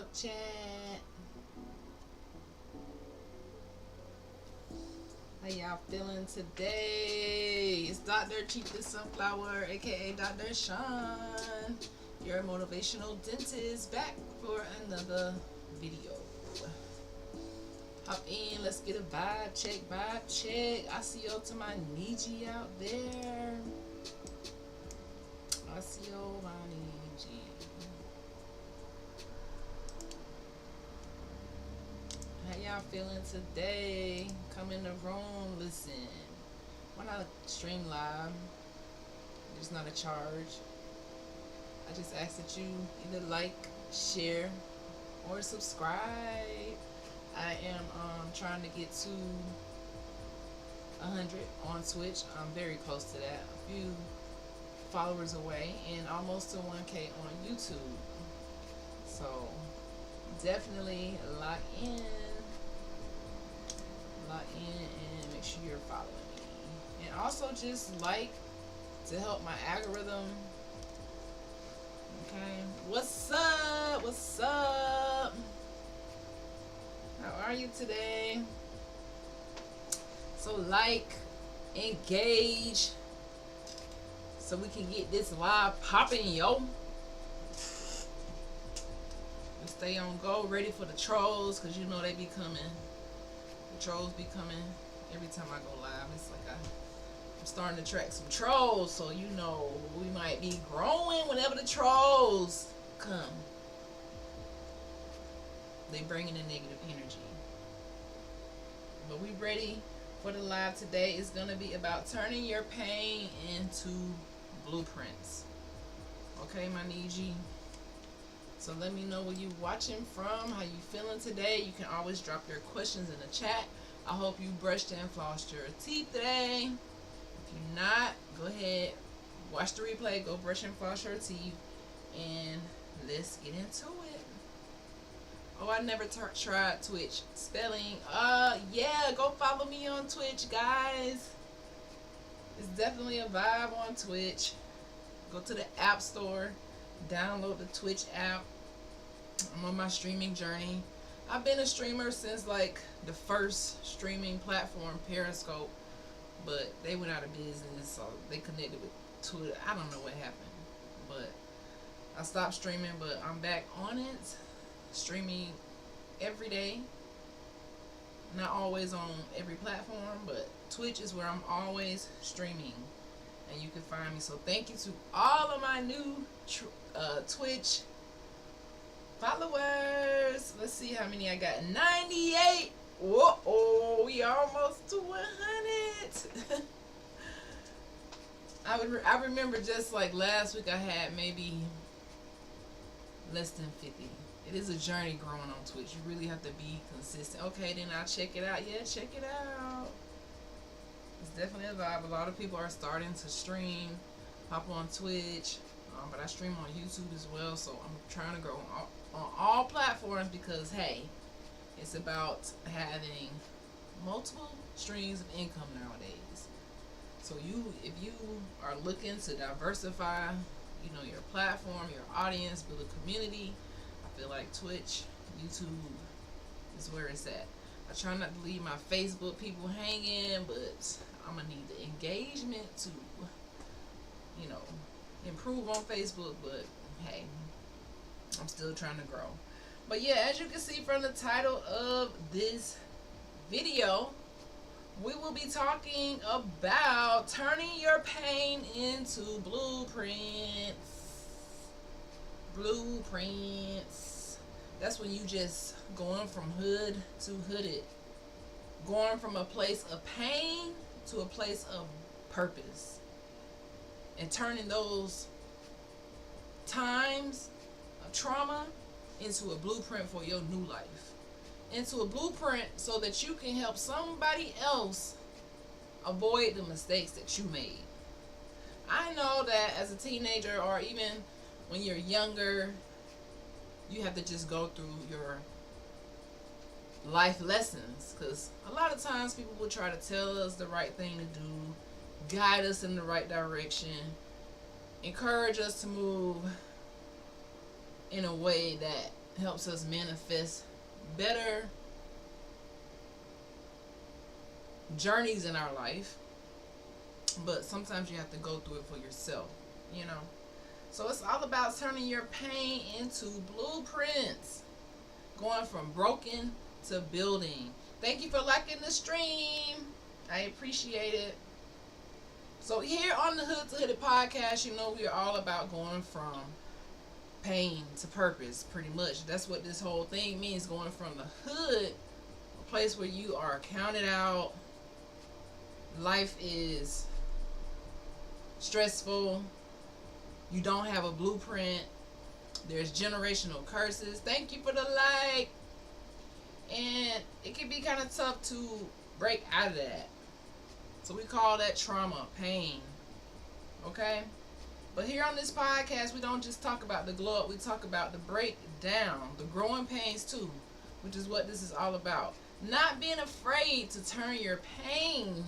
up, chat? How y'all feeling today? It's Dr. Cheap the Sunflower, aka Dr. Sean, your motivational dentist, back for another video. Hop in, let's get a vibe check, vibe check. I see you to my Niji out there. I see you, my Niji. How y'all feeling today? Come in the room, listen. Why not stream live? There's not a charge. I just ask that you either like, share, or subscribe. I am trying to get to 100 on Twitch. I'm very close to that. A few followers away, and almost to 1K on YouTube. So definitely lock in, and make sure you're following me. And also just like to help my algorithm. Okay, what's up? What's up? How are you today? So like, engage, so we can get this live popping, yo. And stay on go, ready for the trolls, cause you know they be coming. The trolls be coming every time I go live. It's like I'm starting to attract some trolls, so you know we might be growing whenever the trolls come. They bringing in negative energy. But we ready for the live today. It's gonna be about turning your pain into blueprints. Okay, my Niji. So let me know where you watching from, how you feeling today. You can always drop your questions in the chat. I hope you brushed and flossed your teeth today. If you're not, go ahead, watch the replay, go brush and floss your teeth, and let's get into it. Oh, I never tried Twitch spelling. Yeah, go follow me on Twitch, guys. It's definitely a vibe on Twitch. Go to the App Store, download the Twitch app. I'm on my streaming journey. I've been a streamer since like the first streaming platform, Periscope, but they went out of business, so they connected with Twitter. I don't know what happened, but I stopped streaming, but I'm back on it, streaming every day. Not always on every platform, but Twitch is where I'm always streaming, and you can find me. So thank you to all of my new Twitch followers. Let's see how many I got. 98. Whoa, we almost to 100. I remember just like last week I had maybe less than 50. It is a journey growing on Twitch. You really have to be consistent. Okay, then I'll check it out. Yeah, check it out. It's definitely a vibe. A lot of people are starting to stream, hop on Twitch, but I stream on YouTube as well. So I'm trying to grow on all platforms because, hey, it's about having multiple streams of income nowadays. So if you are looking to diversify, your platform, your audience, build a community, I feel like Twitch, YouTube is where it's at. I try not to leave my Facebook people hanging, but I'm gonna need the engagement to, improve on Facebook. But hey, I'm still trying to grow. But yeah, as you can see from the title of this video, we will be talking about turning your pain into blueprints. Blueprints. That's when you just going from hood to hooded. Going from a place of pain to a place of purpose. And turning those times of trauma into a blueprint for your new life. Into a blueprint so that you can help somebody else avoid the mistakes that you made. I know that as a teenager, or even when you're younger, you have to just go through your life lessons, because a lot of times people will try to tell us the right thing to do, guide us in the right direction, encourage us to move in a way that helps us manifest better journeys in our life. But sometimes you have to go through it for yourself, you know. So it's all about turning your pain into blueprints, going from broken to building. Thank you for liking the stream. I appreciate it. So here on the Hood to Hood It podcast, you know, we are all about going from pain to purpose, pretty much. That's what this whole thing means, going from the hood, a place where you are counted out, life is stressful, you don't have a blueprint, there's generational curses. Thank you for the like. And it can be kind of tough to break out of that. So we call that trauma, pain. Okay? But here on this podcast, we don't just talk about the glow up, we talk about the breakdown, the growing pains too, which is what this is all about. Not being afraid to turn your pain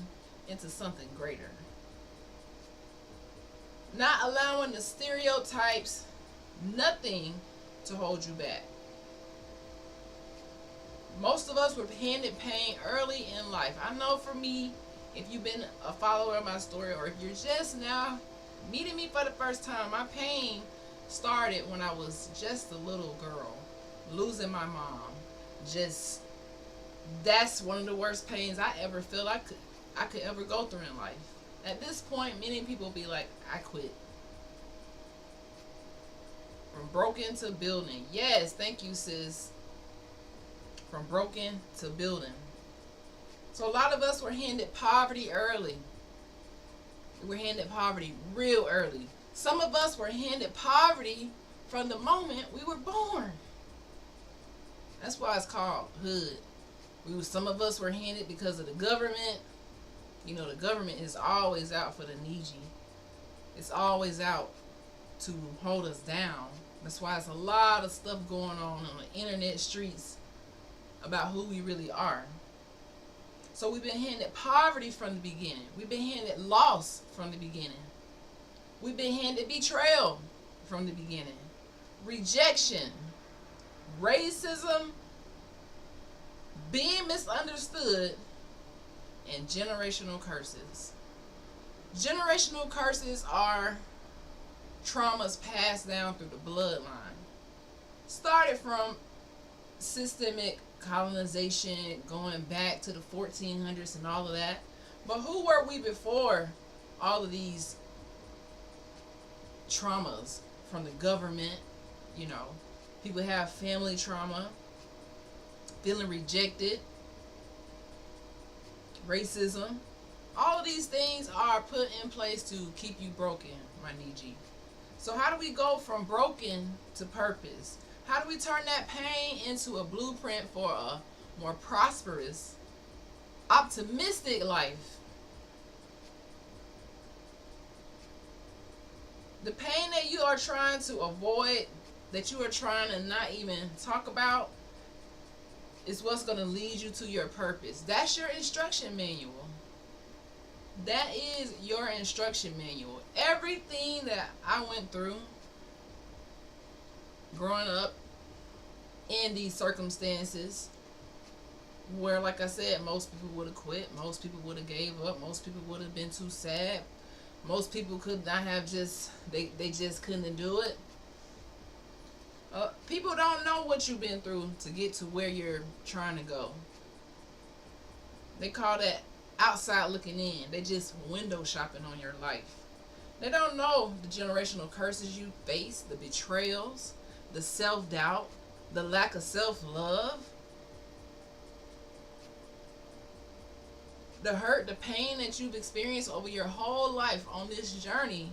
into something greater. Not allowing the stereotypes, nothing to hold you back. Most of us were handed pain early in life. I know for me, if you've been a follower of my story, or if you're just now meeting me for the first time, my pain started when I was just a little girl, losing my mom. That's one of the worst pains I ever felt I could ever go through in life. At this point, many people be like, I quit. From broken to building. Yes, thank you, sis. From broken to building. So a lot of us were handed poverty early. We were handed poverty real early. Some of us were handed poverty from the moment we were born. That's why it's called hood. Some of us were handed because of the government. You know, the government is always out for the needy. It's always out to hold us down. That's why there's a lot of stuff going on the internet streets about who we really are. So we've been handed poverty from the beginning. We've been handed loss from the beginning. We've been handed betrayal from the beginning. Rejection, racism, being misunderstood, and generational curses. Generational curses are traumas passed down through the bloodline. Started from systemic colonization, going back to the 1400s and all of that. But who were we before all of these traumas from the government? You know, people have family trauma, feeling rejected, racism. All of these things are put in place to keep you broken, my Niji. So how do we go from broken to purpose? How do we turn that pain into a blueprint for a more prosperous, optimistic life? The pain that you are trying to avoid, that you are trying to not even talk about, is what's going to lead you to your purpose. That's your instruction manual. That is your instruction manual. Everything that I went through growing up in these circumstances where, like I said, most people would have quit, most people would have gave up, most people would have been too sad, most people could not have they just couldn't do it. People don't know what you've been through to get to where you're trying to go. They call that outside looking in. They just window shopping on your life. They don't know the generational curses you face, the betrayals, the self-doubt, the lack of self-love, the hurt, the pain that you've experienced over your whole life on this journey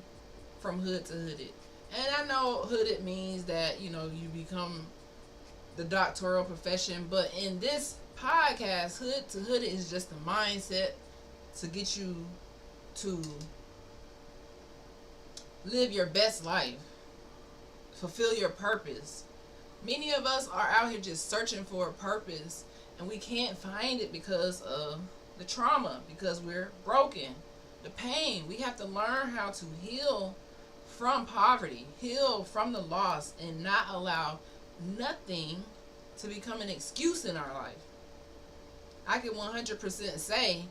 from hood to hooded. And I know hooded means that, you know, you become the doctoral profession, but in this podcast, hood to hooded is just a mindset to get you to live your best life, fulfill your purpose. Many of us are out here just searching for a purpose, and we can't find it because of the trauma, because we're broken, the pain. We have to learn how to heal from poverty, heal from the loss, and not allow nothing to become an excuse in our life. I can 100% say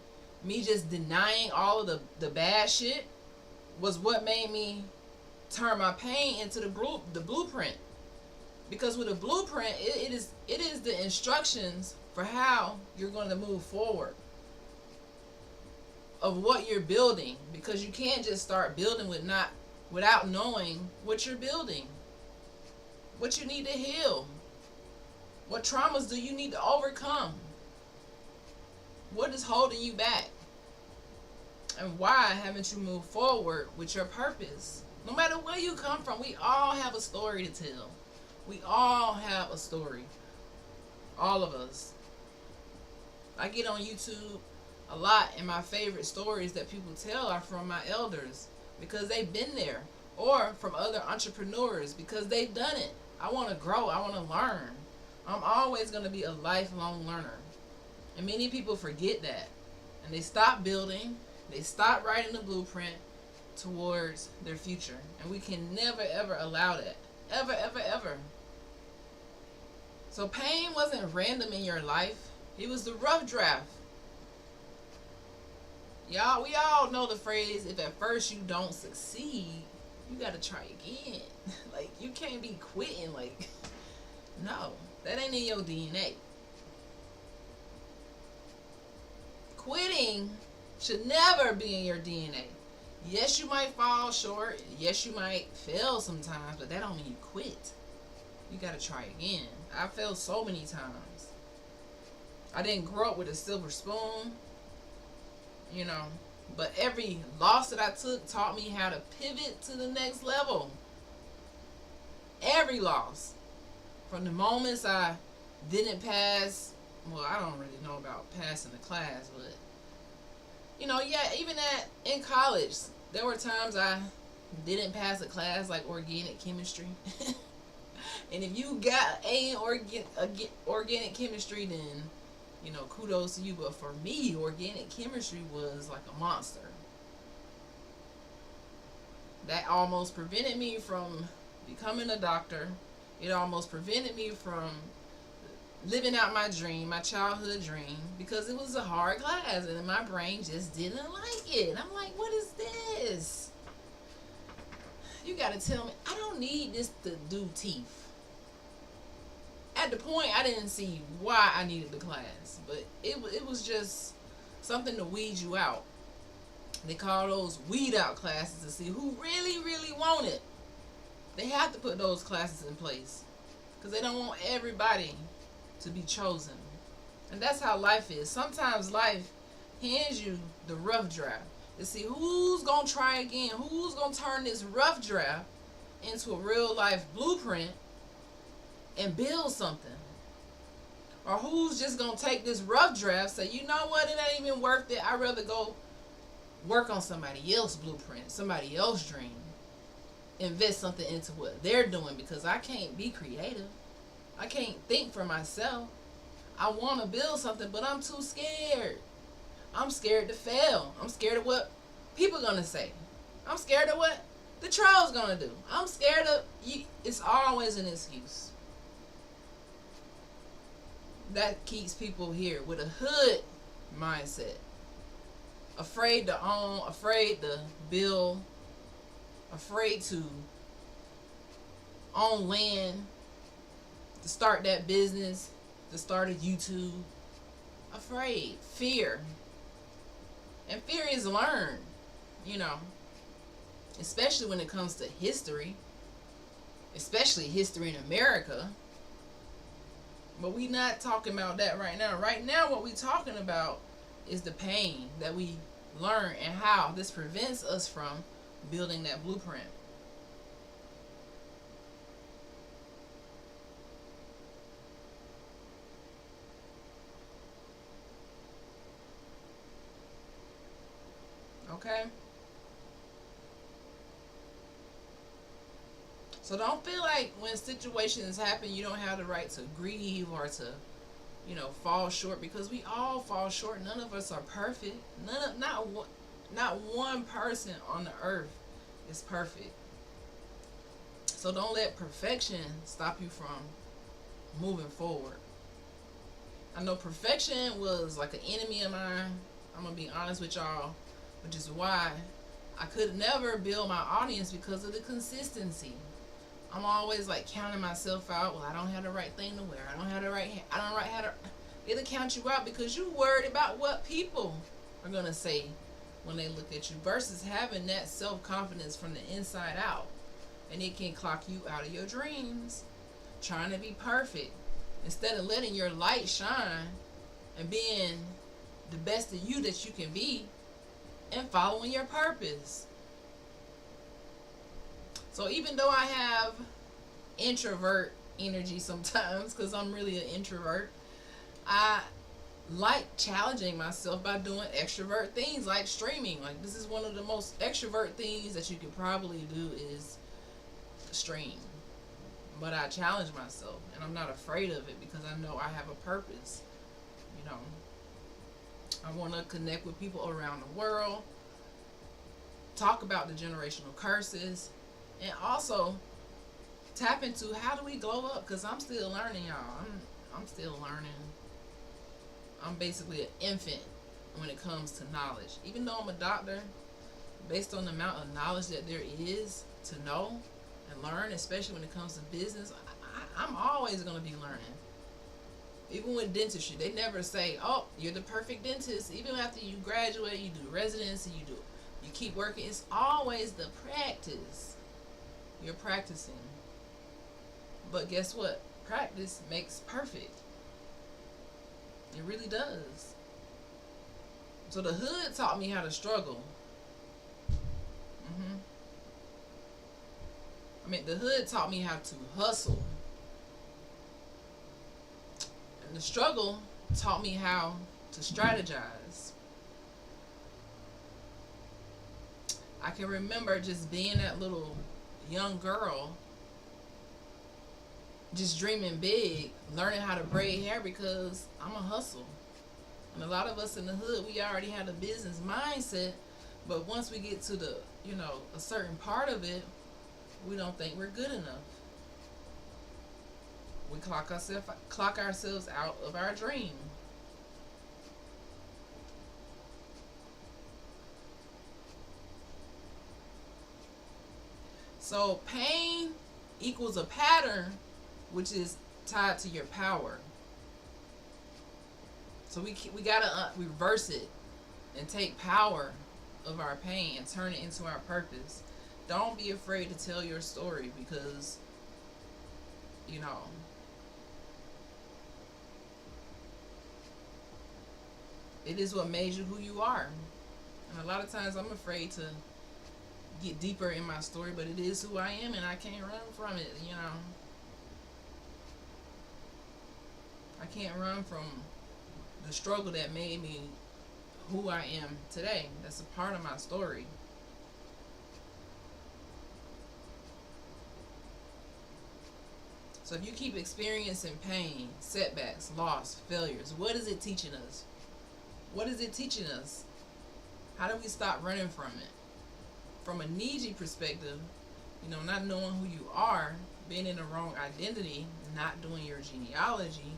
me just denying all of the bad shit was what made me turn my pain into the blueprint. Because with a blueprint, it is the instructions for how you're going to move forward, of what you're building, because you can't just start building without knowing what you're building, what you need to heal, what traumas do you need to overcome, what is holding you back, and why haven't you moved forward with your purpose. No matter where you come from, we all have a story to tell. We all have a story, all of us. I get on YouTube a lot, and my favorite stories that people tell are from my elders, because they've been there, or from other entrepreneurs because they've done it. I want to grow. I want to learn. I'm always going to be a lifelong learner. And many people forget that. And they stop building. They stop writing the blueprint towards their future. And we can never, ever allow that. Ever, ever, ever. So pain wasn't random in your life. It was the rough draft. Y'all, we all know the phrase, if at first you don't succeed, you gotta try again. Like, you can't be quitting. Like, no, that ain't in your DNA. Quitting should never be in your DNA. Yes, you might fall short. Yes, you might fail sometimes, but that don't mean you quit. You gotta try again. I failed so many times. I didn't grow up with a silver spoon, you know, but every loss that I took taught me how to pivot to the next level. Every loss. From the moments I didn't pass, well, I don't really know about passing the class, but, you know, yeah, even in college, there were times I didn't pass a class like organic chemistry. And if you got A in organic chemistry, then, you know, kudos to you. But for me, organic chemistry was like a monster. That almost prevented me from becoming a doctor. It almost prevented me from living out my dream, my childhood dream, because it was a hard class and my brain just didn't like it. I'm like, what is this? You gotta tell me, I don't need this to do teeth. At the point, I didn't see why I needed the class, but it was just something to weed you out. They call those weed out classes to see who really, really want it. They have to put those classes in place because they don't want everybody to be chosen. And that's how life is. Sometimes life hands you the rough draft to see who's going to try again, who's going to turn this rough draft into a real life blueprint and build something. Or who's just going to take this rough draft, say, you know what, it ain't even worth it. I'd rather go work on somebody else's blueprint, somebody else's dream. Invest something into what they're doing, because I can't be creative. I can't think for myself. I want to build something, but I'm too scared. I'm scared to fail. I'm scared of what people are going to say. I'm scared of what the trolls going to do. I'm scared of you. It's always an excuse. That keeps people here with a hood mindset. Afraid to own, afraid to build, afraid to own land, to start that business, to start a YouTube. Afraid. Fear. And fear is learned, you know, especially when it comes to history, especially history in America. But we not talking about that right now. Right now, what we talking about is the pain that we learn and how this prevents us from building that blueprint. Okay? So don't feel like when situations happen, you don't have the right to grieve or to, you know, fall short, because we all fall short. None of us are perfect. Not one person on the earth is perfect. So don't let perfection stop you from moving forward. I know perfection was like an enemy of mine. I'm gonna be honest with y'all, which is why I could never build my audience because of the consistency. I'm always like counting myself out. Well, I don't have the right thing to wear. I don't have the right. I don't right how to. It'll count you out because you worried about what people are gonna say when they look at you versus having that self confidence from the inside out, and it can clock you out of your dreams, trying to be perfect instead of letting your light shine and being the best of you that you can be and following your purpose. So even though I have introvert energy sometimes because I'm really an introvert, I like challenging myself by doing extrovert things like streaming. Like this is one of the most extrovert things that you could probably do is stream. But I challenge myself and I'm not afraid of it because I know I have a purpose. You know, I want to connect with people around the world, talk about the generational curses, and also tap into how do we glow up because I'm still learning, y'all. I'm still learning. I'm basically an infant when it comes to knowledge. Even though I'm a doctor, based on the amount of knowledge that there is to know and learn, especially when it comes to business, I'm always going to be learning. Even with dentistry, they never say, "Oh, you're the perfect dentist." Even after you graduate, you do residency, you keep working. It's always the practice. You're practicing. But guess what? Practice makes perfect. It really does. So the hood taught me how to struggle. hmm the hood taught me how to hustle. And the struggle taught me how to strategize. I can remember just being that little young girl, just dreaming big, learning how to braid hair because I'm a hustle. And a lot of us in the hood, we already have a business mindset, but once we get to the, a certain part of it, we don't think we're good enough. We clock ourselves out of our dream. So pain equals a pattern, which is tied to your power. So we gotta reverse it and take power of our pain and turn it into our purpose. Don't be afraid to tell your story because you know it is what made you who you are. And a lot of times I'm afraid to get deeper in my story, but it is who I am and I can't run from it. I can't run from the struggle that made me who I am today. That's a part of my story. So if you keep experiencing pain, setbacks, loss, failures, what is it teaching us? What is it teaching us? How do we stop running from it? From a Niji perspective, not knowing who you are, being in the wrong identity, not doing your genealogy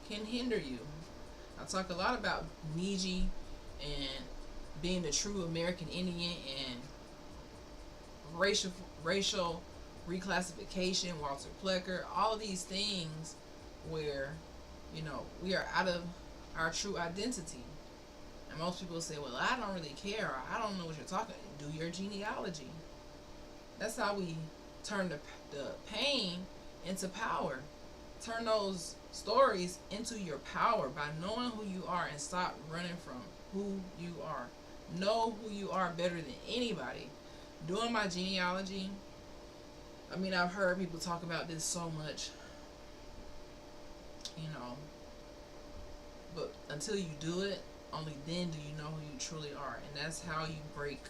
can hinder you. I talk a lot about Niji and being the true American Indian and racial reclassification, Walter Plecker, all of these things where, we are out of our true identity. And most people say, well, I don't really care, or I don't know what you're talking about. Do your genealogy. That's how we turn the pain into power. Turn those stories into your power by knowing who you are and stop running from who you are. Know who you are better than anybody. Doing my genealogy, I've heard people talk about this so much, but until you do it, only then do you know who you truly are. And that's how you break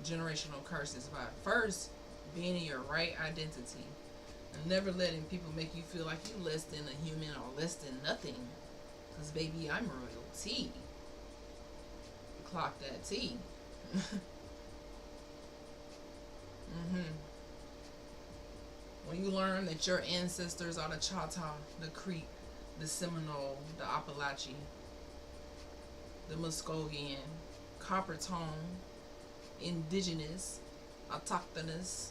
generational curses, by first being in your right identity and never letting people make you feel like you less than a human or less than nothing. Because baby, I'm royalty. Clock that T. When you learn that your ancestors are the Choctaw, the Creek, the Seminole, the Appalachian, the Muskogean, Copper Tone, Indigenous, Autochthonous,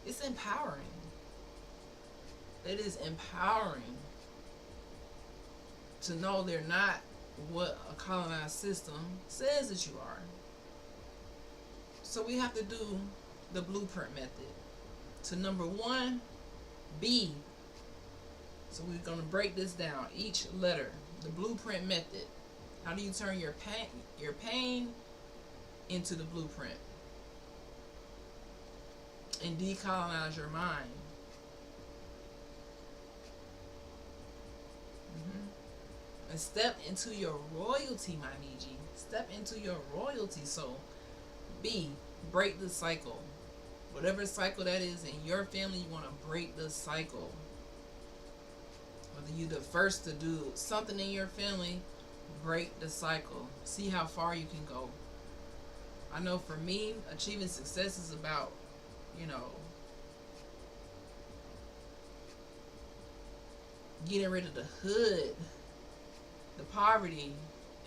it's empowering. It is empowering to know they're not what a colonized system says that you are. So we have to do the blueprint method. To number one, B. So we're going to break this down. Each letter, the blueprint method. How do you turn your pain into the blueprint and decolonize your mind? And step into your royalty, my Niji. Step into your royalty. So, B, break the cycle. Whatever cycle that is in your family, you want to break the cycle. Whether you're the first to do something in your family, break the cycle. See how far you can go. I know for me, achieving success is about, getting rid of the hood, the poverty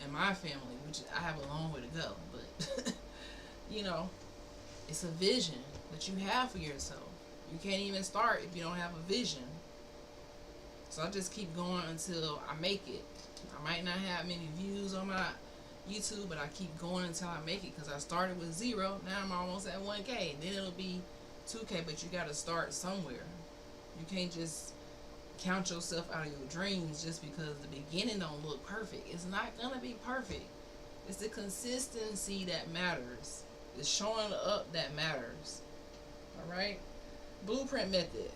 in my family, which I have a long way to go. But, it's a vision that you have for yourself. You can't even start if you don't have a vision. So I just keep going until I make it. I might not have many views on my YouTube, but I keep going until I make it, because I started with 0. Now I'm almost at 1K. Then it'll be 2K, but you got to start somewhere. You can't just count yourself out of your dreams just because the beginning don't look perfect. It's not going to be perfect. It's the consistency that matters. It's showing up that matters. Alright? Blueprint method.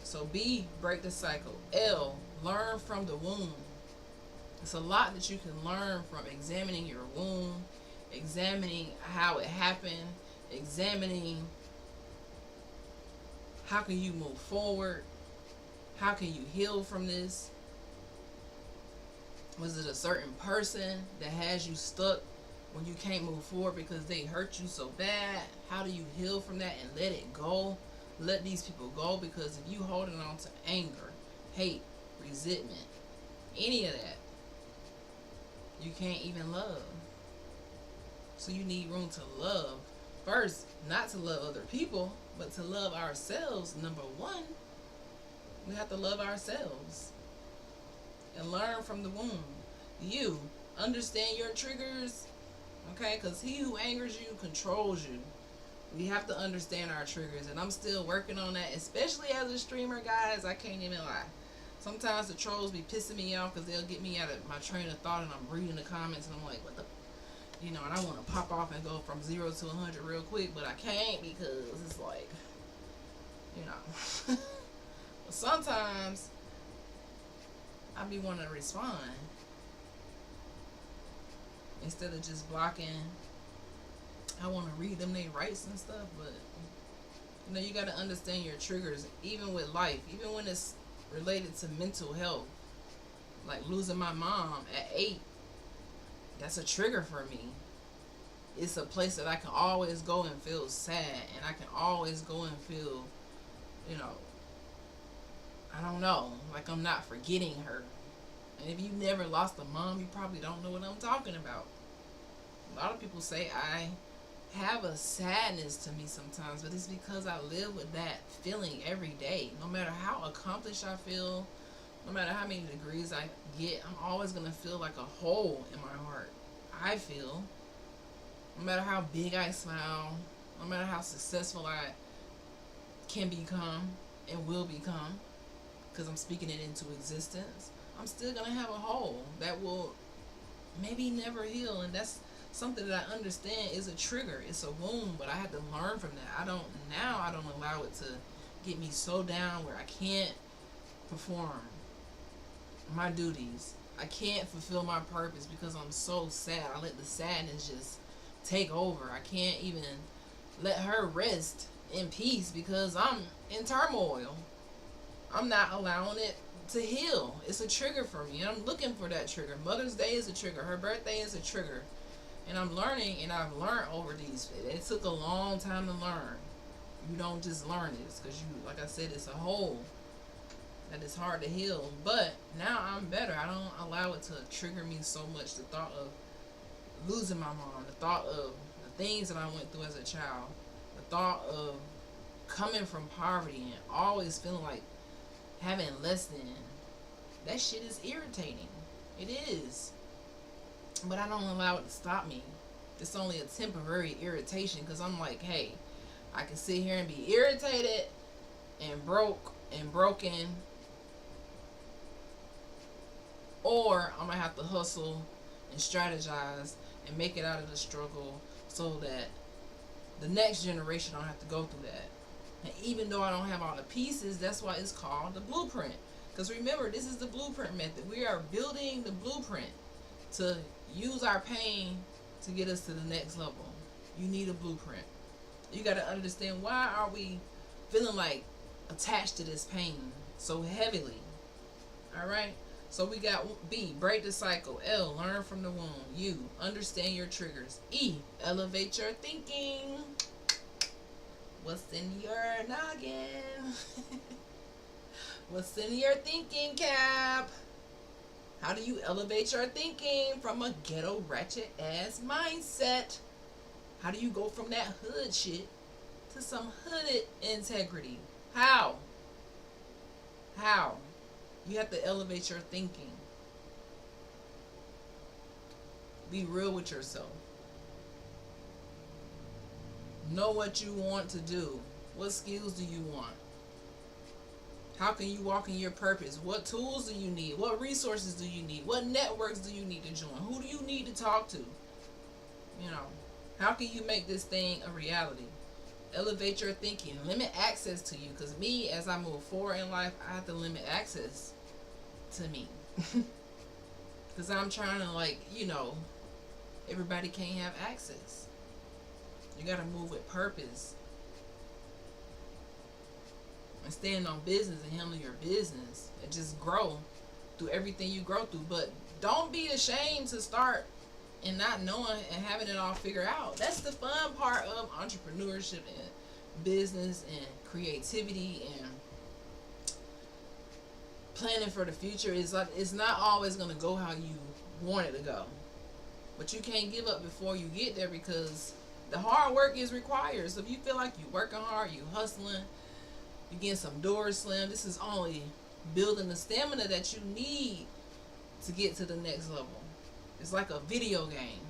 So B, break the cycle. L, learn from the wound. It's a lot that you can learn from examining your wound, examining how it happened, examining how can you move forward, how can you heal from this. Was it a certain person that has you stuck when you can't move forward because they hurt you so bad? How do you heal from that and let it go? Let these people go, because if you holding on to anger, hate, resentment, any of that, you can't even love. So you need room to love. First, not to love other people, but to love ourselves. Number one, we have to love ourselves and learn from the womb. You understand your triggers, okay? Because he who angers you controls you. We have to understand our triggers, and I'm still working on that, especially as a streamer, guys. I can't even lie. Sometimes the trolls be pissing me off because they'll get me out of my train of thought, and I'm reading the comments, and I'm like, what the, and I want to pop off and go from 0 to 100 real quick, but I can't, because it's like, but sometimes I be wanting to respond instead of just blocking. I want to read them their rights and stuff, but you got to understand your triggers, even with life, even when it's related to mental health. Like losing my mom at 8, that's a trigger for me. It's a place that I can always go and feel sad, and I can always go and feel, I don't know, like I'm not forgetting her. And if you never lost a mom, you probably don't know what I'm talking about. A lot of people say I have a sadness to me sometimes, but it's because I live with that feeling every day. No matter how accomplished I feel, no matter how many degrees I get, I'm always going to feel like a hole in my heart. I feel, no matter how big I smile, no matter how successful I can become and will become, because I'm speaking it into existence, I'm still going to have a hole that will maybe never heal. And that's something that I understand is a trigger. It's a wound, but I had to learn from that. I don't allow it to get me so down where I can't perform my duties. I can't fulfill my purpose because I'm so sad. I let the sadness just take over. I can't even let her rest in peace because I'm in turmoil. I'm not allowing it to heal. It's a trigger for me. I'm looking for that trigger. Mother's Day is a trigger. Her birthday is a trigger. And I'm learning, and I've learned over these. It took a long time to learn. You don't just learn this because you, like I said, it's a hole that is hard to heal. But now I'm better. I don't allow it to trigger me so much. The thought of losing my mom, the thought of the things that I went through as a child, the thought of coming from poverty and always feeling like having less than, that shit is irritating. It is. But I don't allow it to stop me. It's only a temporary irritation because I'm like, hey, I can sit here and be irritated and broken, or I'm gonna have to hustle and strategize and make it out of the struggle so that the next generation don't have to go through that. And even though I don't have all the pieces, that's why it's called the blueprint. Because remember, this is the blueprint method. We are building the blueprint to use our pain to get us to the next level. You need a blueprint. You got to understand, why are we feeling like attached to this pain so heavily? All right. So we got B, break the cycle. L, learn from the wound. U, understand your triggers. E, elevate your thinking. What's in your noggin? What's in your thinking cap? How do you elevate your thinking from a ghetto ratchet ass mindset? How do you go from that hood shit to some hooded integrity? How? How? You have to elevate your thinking. Be real with yourself. Know what you want to do. What skills do you want? How can you walk in your purpose? What tools do you need? What resources do you need? What networks do you need to join? Who do you need to talk to? You know, how can you make this thing a reality? Elevate your thinking. Limit access to you. Because me, as I move forward in life, I have to limit access to me. Because I'm trying to, like, you know, everybody can't have access. You got to move with purpose. And stand on business and handle your business. And just grow through everything you grow through. But don't be ashamed to start and not knowing and having it all figured out. That's the fun part of entrepreneurship and business and creativity and planning for the future. Is like, it's not always going to go how you want it to go. But you can't give up before you get there, because the hard work is required. So if you feel like you working hard, you hustling, you getting some doors slammed, this is only building the stamina that you need to get to the next level. It's like a video game.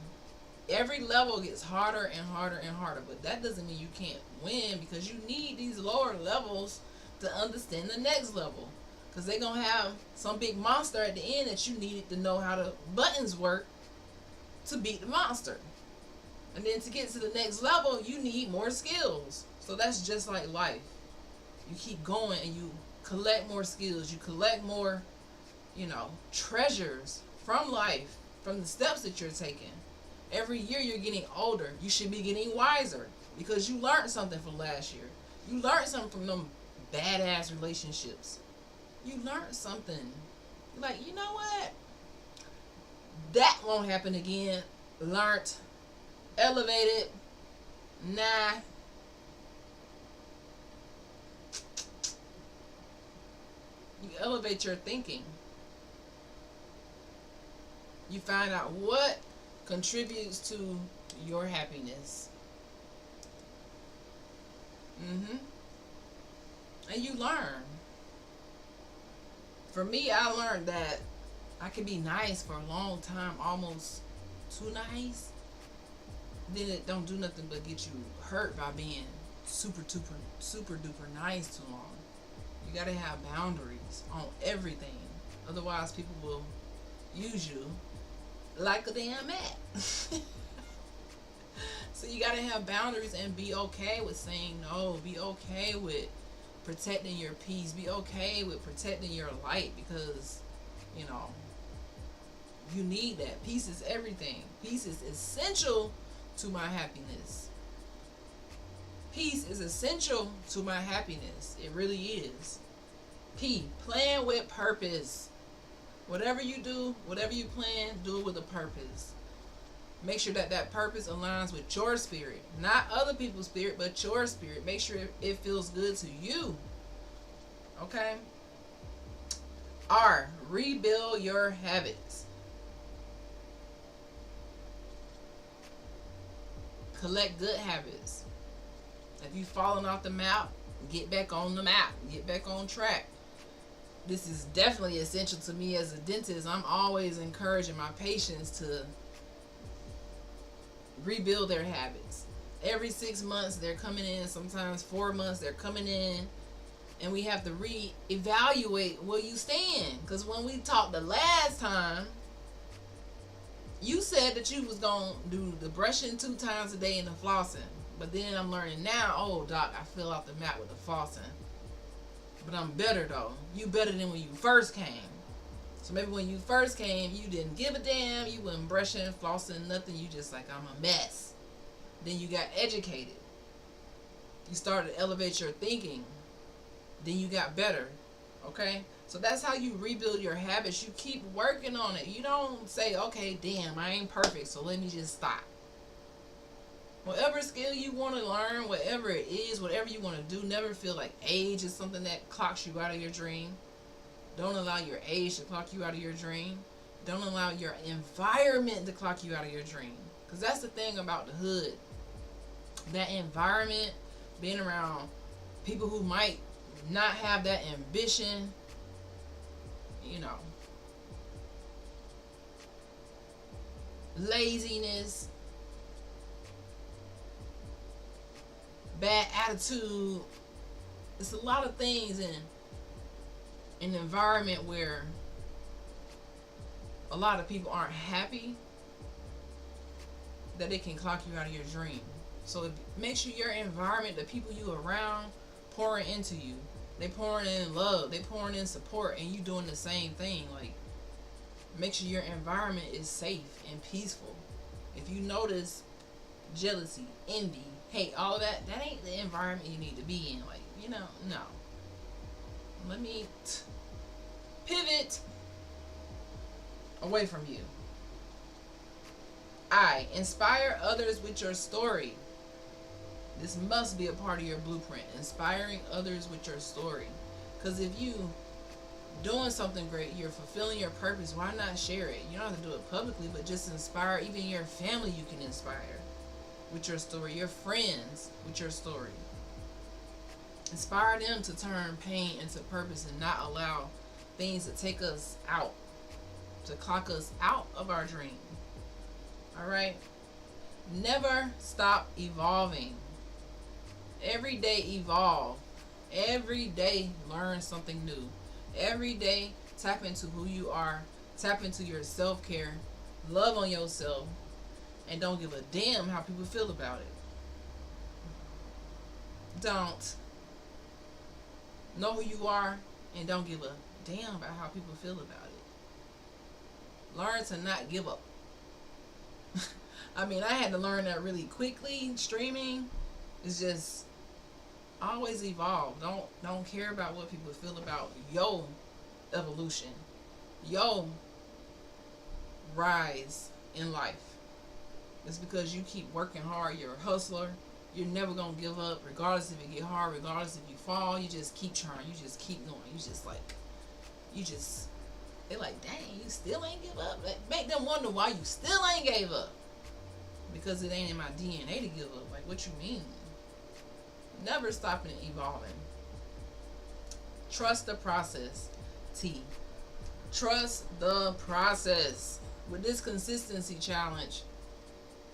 Every level gets harder and harder and harder, but that doesn't mean you can't win, because you need these lower levels to understand the next level, because they're going to have some big monster at the end that you needed to know how the buttons work to beat the monster. And then to get to the next level, you need more skills. So that's just like life. You keep going and you collect more skills. You collect more, you know, treasures from life, from the steps that you're taking. Every year you're getting older. You should be getting wiser, because you learned something from last year. You learned something from them badass relationships. You learned something. You're like, you know what? That won't happen again. Learned. Elevated. Nah. You elevate your thinking. You find out what contributes to your happiness. And you learn. For me, I learned that I can be nice for a long time, almost too nice. Then it don't do nothing but get you hurt by being super duper nice too long. You gotta have boundaries on everything. Otherwise, people will use you like a damn mat. So you gotta have boundaries and be okay with saying no. Be okay with protecting your peace. Be okay with protecting your light, because, you know, you need that. Peace is everything. Peace is essential to my happiness. Peace is essential to my happiness. It really is. P, plan with purpose. Whatever you do, whatever you plan, do it with a purpose. Make sure that that purpose aligns with your spirit, not other people's spirit, but your spirit. Make sure it feels good to you. Okay? R, rebuild your habits. Collect good habits. If you've fallen off the map, get back on the map. Get back on track. This is definitely essential to me as a dentist. I'm always encouraging my patients to rebuild their habits. Every 6 months they're coming in, sometimes 4 months they're coming in, and we have to reevaluate where you stand. Because when we talked the last time, you said that you was going to do the brushing 2 times a day and the flossing. But then I'm learning now, oh, doc, I fell off the mat with the flossing. But I'm better, though. You better than when you first came. So maybe when you first came, you didn't give a damn. You wasn't brushing, flossing, nothing. You just like, I'm a mess. Then you got educated. You started to elevate your thinking. Then you got better. Okay? So that's how you rebuild your habits. You keep working on it. You don't say, okay, damn, I ain't perfect, so let me just stop. Whatever skill you want to learn, whatever it is, whatever you want to do, never feel like age is something that clocks you out of your dream. Don't allow your age to clock you out of your dream. Don't allow your environment to clock you out of your dream. Because that's the thing about the hood. That environment, being around people who might not have that ambition, you know, laziness, bad attitude. It's a lot of things in an environment where a lot of people aren't happy, that it can clock you out of your dream. So make sure your environment, the people you around, pouring into you. They pouring in love, they pouring in support, and you doing the same thing. Like, make sure your environment is safe and peaceful. If you notice jealousy, envy, hate, all that ain't the environment you need to be in. Like, you know, no. Let me pivot away from you. I, inspire others with your story. This must be a part of your blueprint. Inspiring others with your story. Because if you doing something great, you're fulfilling your purpose, why not share it? You don't have to do it publicly, but just inspire. Even your family you can inspire with your story. Your friends with your story. Inspire them to turn pain into purpose and not allow things to take us out, to clock us out of our dream. Alright? Never stop evolving. Every day evolve. Every day learn something new. Every day tap into who you are. Tap into your self-care. Love on yourself. And don't give a damn how people feel about it. Don't. Know who you are and don't give a damn about how people feel about it. Learn to not give up. I mean, I had to learn that really quickly. Streaming is just always evolve. Don't care about what people feel about your evolution, your rise in life. It's because you keep working hard. You're a hustler. You're never gonna give up, regardless if it get hard, regardless if you fall. You just keep trying. You just keep going. They're like, dang, you still ain't give up. Like, make them wonder why you still ain't gave up. Because it ain't in my DNA to give up. Like, what you mean? Never stopping and evolving. Trust the process. T. Trust the process. With this consistency challenge,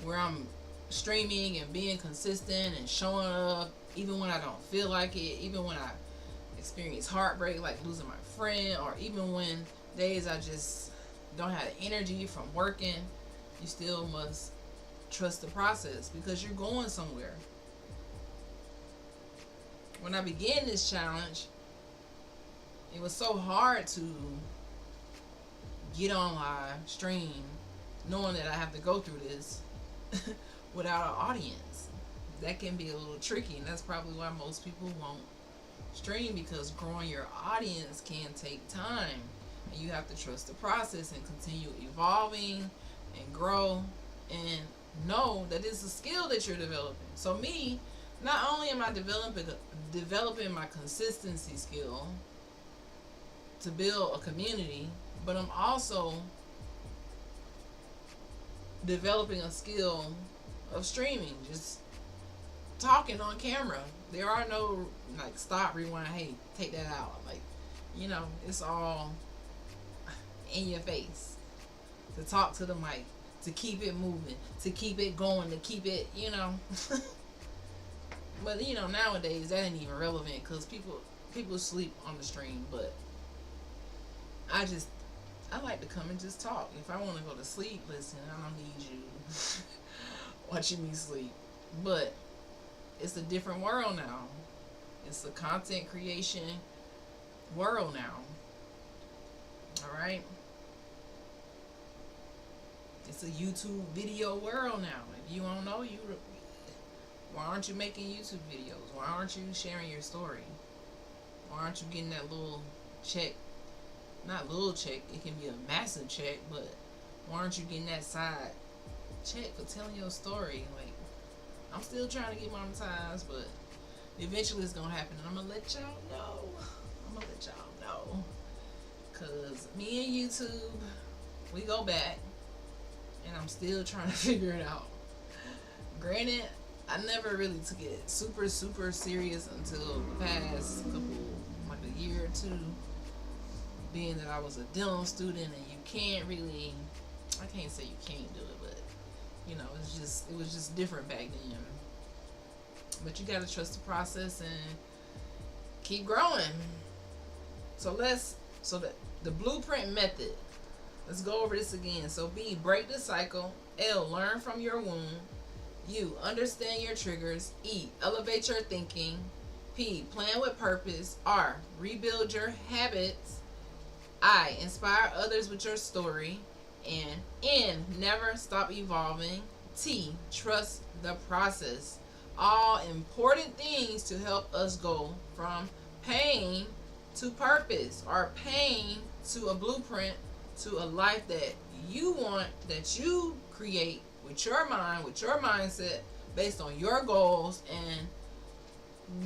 where I'm streaming and being consistent and showing up, even when I don't feel like it, even when I experience heartbreak, like losing my friend, or even when days I just don't have the energy from working, you still must trust the process because you're going somewhere. When I began this challenge, it was so hard to get on live, stream, knowing that I have to go through this without an audience. That can be a little tricky, and that's probably why most people won't stream, because growing your audience can take time, and you have to trust the process and continue evolving and grow and know that it's a skill that you're developing. So me, not only am I developing my consistency skill to build a community, but I'm also developing a skill of streaming, just talking on camera. There are no like stop, rewind, hey, take that out. Like, it's all in your face. To talk to the mic, to keep it moving, to keep it going, to keep it, But nowadays that ain't even relevant because people sleep on the stream. But I like to come and just talk. If I want to go to sleep, listen, I don't need you watching me sleep. But it's a different world now. It's a content creation world now. All right. It's a YouTube video world now. If you don't know, why aren't you making YouTube videos? Why aren't you sharing your story? Why aren't you getting that little check? Not little check, it can be a massive check, but why aren't you getting that side check for telling your story? Like, I'm still trying to get monetized, but eventually it's gonna happen, and I'm gonna let y'all know. Cause me and YouTube, we go back, and I'm still trying to figure it out. Granted, I never really took it super, super serious until the past couple, like a year or two, being that I was a dental student, and you can't really, I can't say you can't do it, but it was just different back then. But you gotta trust the process and keep growing. So the blueprint method. Let's go over this again. So B, break the cycle. L, learn from your wound. U, understand your triggers. E, elevate your thinking. P, plan with purpose. R, rebuild your habits. I, inspire others with your story. And N, never stop evolving. T, trust the process. All important things to help us go from pain to purpose, or pain to a blueprint, to a life that you want, that you create with your mind, with your mindset, based on your goals and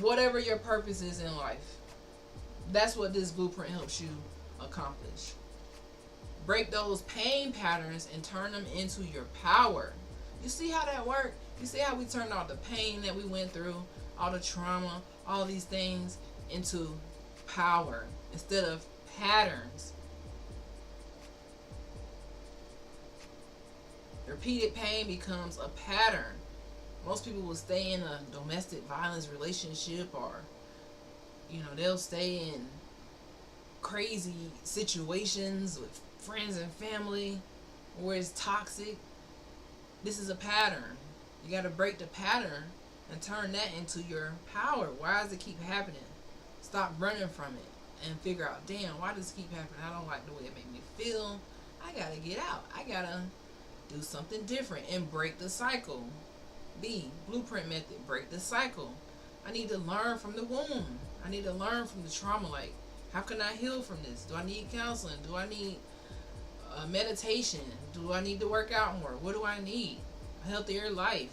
whatever your purpose is in life. That's what this blueprint helps you accomplish. Break those pain patterns and turn them into your power. You see how that works? You see how we turned all the pain that we went through, all the trauma, all these things into power instead of patterns. Repeated pain becomes a pattern. Most people will stay in a domestic violence relationship, or they'll stay in crazy situations with friends and family where it's toxic. This is a pattern. You got to break the pattern and turn that into your power. Why does it keep happening? Stop running from it and figure out, damn, why does it keep happening? I don't like the way it made me feel. I got to get out. I got to do something different and break the cycle. B, blueprint method, break the cycle. I need to learn from the wound. I need to learn from the trauma. Like, how can I heal from this? Do I need counseling? Do I need meditation? Do I need to work out more? What do I need? A healthier life.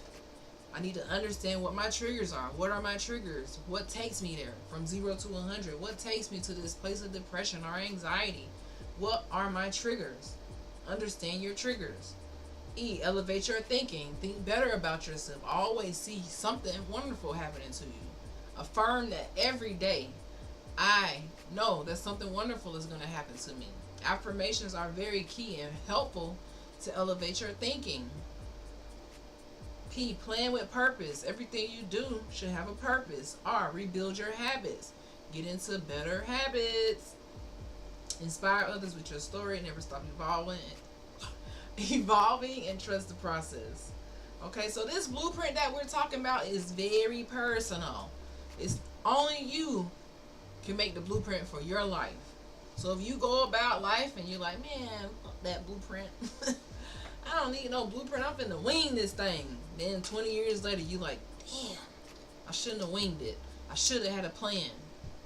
I need to understand what my triggers are. What are my triggers? What takes me there from 0 to 100? What takes me to this place of depression or anxiety? What are my triggers? Understand your triggers. E, elevate your thinking. Think better about yourself. Always see something wonderful happening to you. Affirm that every day. I know that something wonderful is going to happen to me. Affirmations are very key and helpful to elevate your thinking. P, plan with purpose. Everything you do should have a purpose. R, rebuild your habits. Get into better habits. Inspire others with your story. Never stop evolving and trust the process. Okay, so this blueprint that we're talking about is very personal. It's only you can make the blueprint for your life. So if you go about life and you're like, man, fuck that blueprint. I don't need no blueprint. I'm finna wing this thing. Then 20 years later, you like, damn, I shouldn't have winged it. I should have had a plan.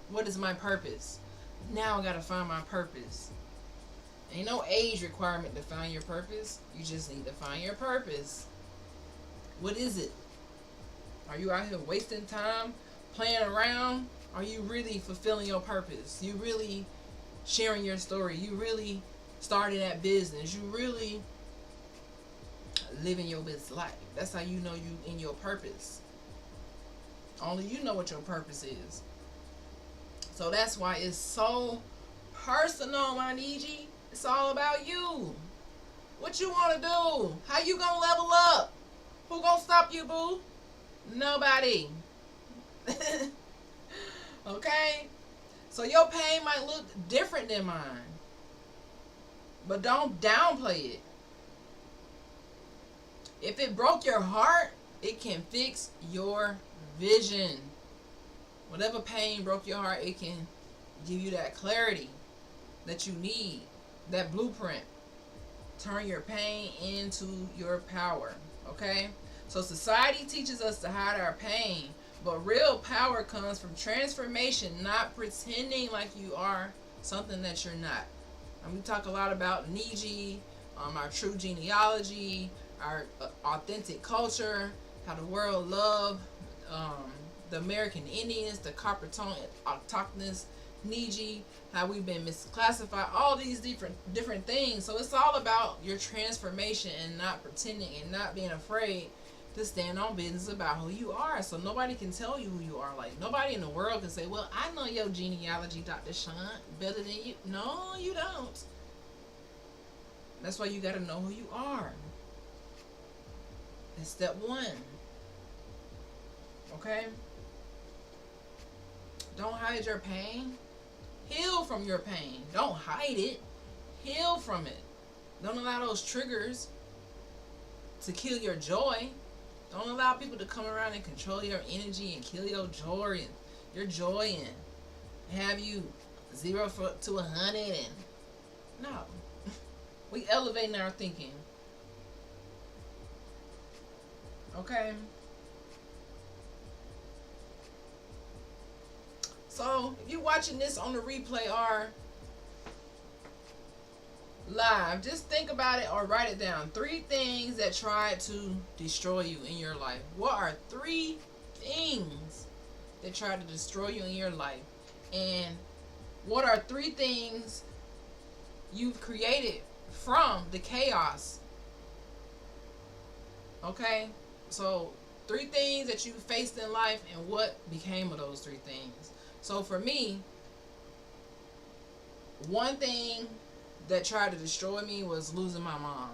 What is my purpose? Now I gotta find my purpose. Ain't no age requirement to find your purpose. You just need to find your purpose. What is it? Are you out here wasting time playing around? Are you really fulfilling your purpose? You really sharing your story? You really starting that business? You really living your best life? That's how you know you in your purpose. Only you know what your purpose is. So that's why it's so personal, my Niji. It's all about you. What you want to do? How you gonna level up? Who gonna stop you, boo? Nobody. Okay? So your pain might look different than mine. But don't downplay it. If it broke your heart, it can fix your vision. Whatever pain broke your heart, it can give you that clarity that you need, that blueprint. Turn your pain into your power. Okay? So society teaches us to hide our pain, but real power comes from transformation, not pretending like you are something that you're not. And we talk a lot about Niji, our true genealogy, our authentic culture, how the world loved the American Indians, the copper tone autochthonous Niji, how we've been misclassified, all these different things. So it's all about your transformation and not pretending and not being afraid to stand on business about who you are. So nobody can tell you who you are. Like, nobody in the world can say, well, I know your genealogy, Dr. Sean, better than you. No, you don't. That's why you got to know who you are. That's step one. Okay? Don't hide your pain. Heal from your pain. Don't hide it. Heal from it. Don't allow those triggers to kill your joy. Don't allow people to come around and control your energy and kill your joy and have you 0 to 100 and no. We elevating our thinking. Okay? So, if you're watching this on the replay or live, just think about it or write it down. 3 things that tried to destroy you in your life. What are 3 things that tried to destroy you in your life? And what are 3 things you've created from the chaos? Okay? So, 3 things that you faced in life and what became of those 3 things. So for me, one thing that tried to destroy me was losing my mom.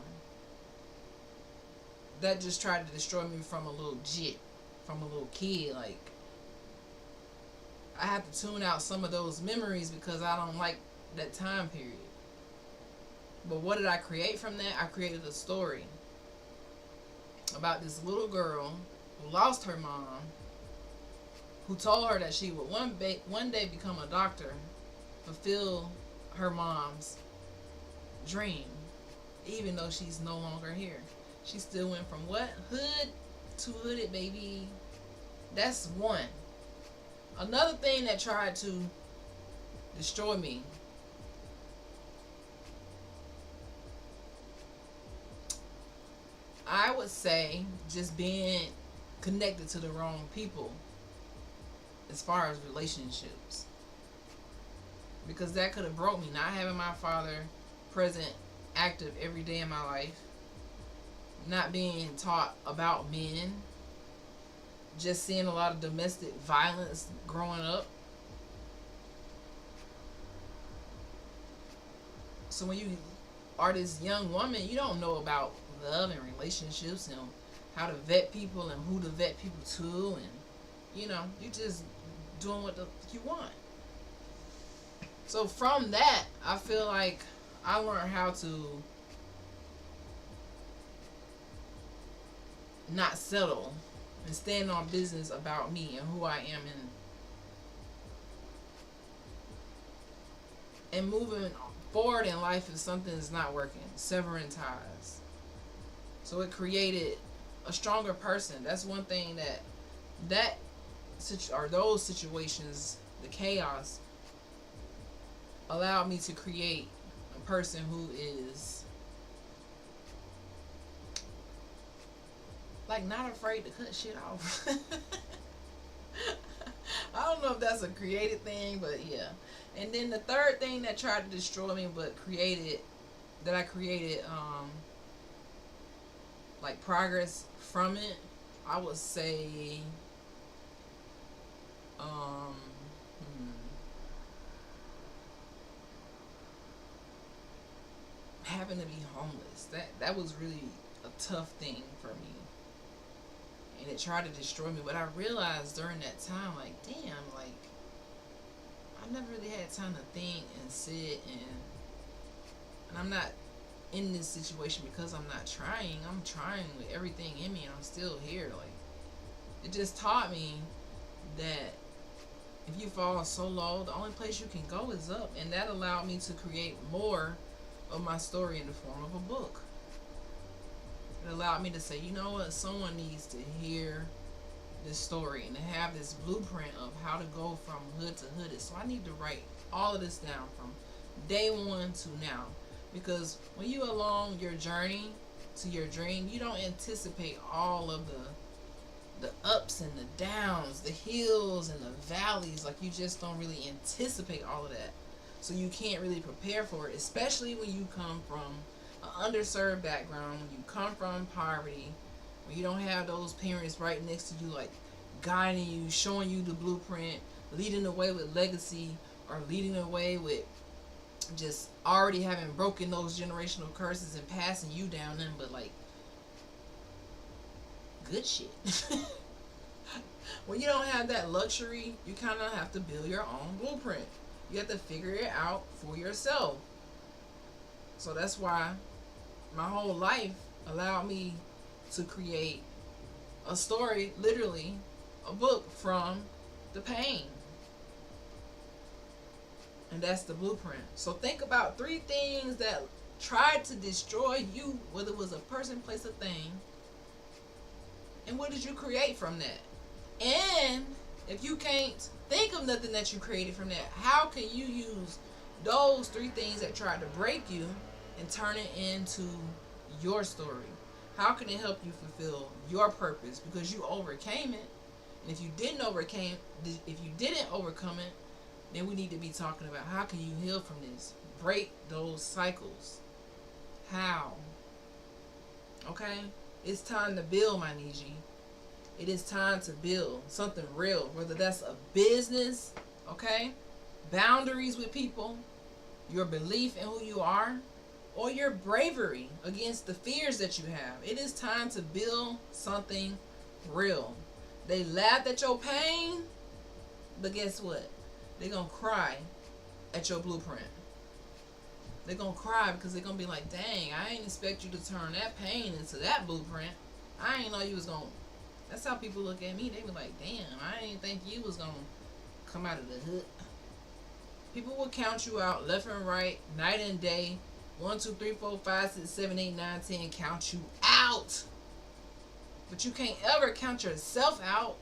That just tried to destroy me from a little jit, from a little kid. Like, I have to tune out some of those memories because I don't like that time period. But what did I create from that? I created a story about this little girl who lost her mom, who told her that she would one day become a doctor, fulfill her mom's dream, even though she's no longer here. She still went from what? Hood to hooded, baby. That's one. Another thing that tried to destroy me, I would say just being connected to the wrong people as far as relationships, because that could have broke me. Not having my father present, active every day in my life, not being taught about men, just seeing a lot of domestic violence growing up. So when you are this young woman, you don't know about love and relationships and how to vet people and who to vet people to, and you just doing what you want. So from that, I feel like I learned how to not settle and stand on business about me and who I am, and moving forward in life if something is not working, severing ties. So it created a stronger person. That's one thing those situations, the chaos, allowed me to create person who is like not afraid to cut shit off. I don't know if that's a creative thing, but yeah. And then the third thing that tried to destroy me, but I created, like progress from it. I would say, um, hmm, having to be homeless. That was really a tough thing for me, and it tried to destroy me. But I realized during that time, like, damn, like I never really had time to think and sit and I'm not in this situation because I'm not trying. I'm trying with everything in me, and I'm still here. Like, it just taught me that if you fall so low, the only place you can go is up, and that allowed me to create more of my story in the form of a book. It allowed me to say, you know what, someone needs to hear this story and to have this blueprint of how to go from hood to hood. So I need to write all of this down from day one to now. Because when you along your journey to your dream, you don't anticipate all of the ups and the downs, the hills and the valleys. Like, you just don't really anticipate all of that. So you can't really prepare for it, especially when you come from an underserved background, when you come from poverty, when you don't have those parents right next to you, like guiding you, showing you the blueprint, leading the way with legacy, or leading the way with just already having broken those generational curses and passing you down them, but like good shit. When you don't have that luxury, you kind of have to build your own blueprint. You have to figure it out for yourself. So that's why my whole life allowed me to create a story, literally a book from the pain. And that's the blueprint. So think about 3 things that tried to destroy you, whether it was a person, place, or thing. And what did you create from that? And if you can't think of nothing that you created from that, how can you use those 3 things that tried to break you and turn it into your story? How can it help you fulfill your purpose? Because you overcame it. And if you didn't overcome it, then we need to be talking about how can you heal from this? Break those cycles. How? Okay? It's time to build, my Niji. It is time to build something real, whether that's a business, okay? Boundaries with people, your belief in who you are, or your bravery against the fears that you have. It is time to build something real. They laughed at your pain, but guess what? They're going to cry at your blueprint. They're going to cry because they're going to be like, dang, I didn't expect you to turn that pain into that blueprint. I didn't know you was going to. That's how people look at me. They be like, damn, I didn't think you was going to come out of the hood. People will count you out left and right, night and day. 1, 2, 3, 4, 5, 6, 7, 8, 9, 10. Count you out. But you can't ever count yourself out.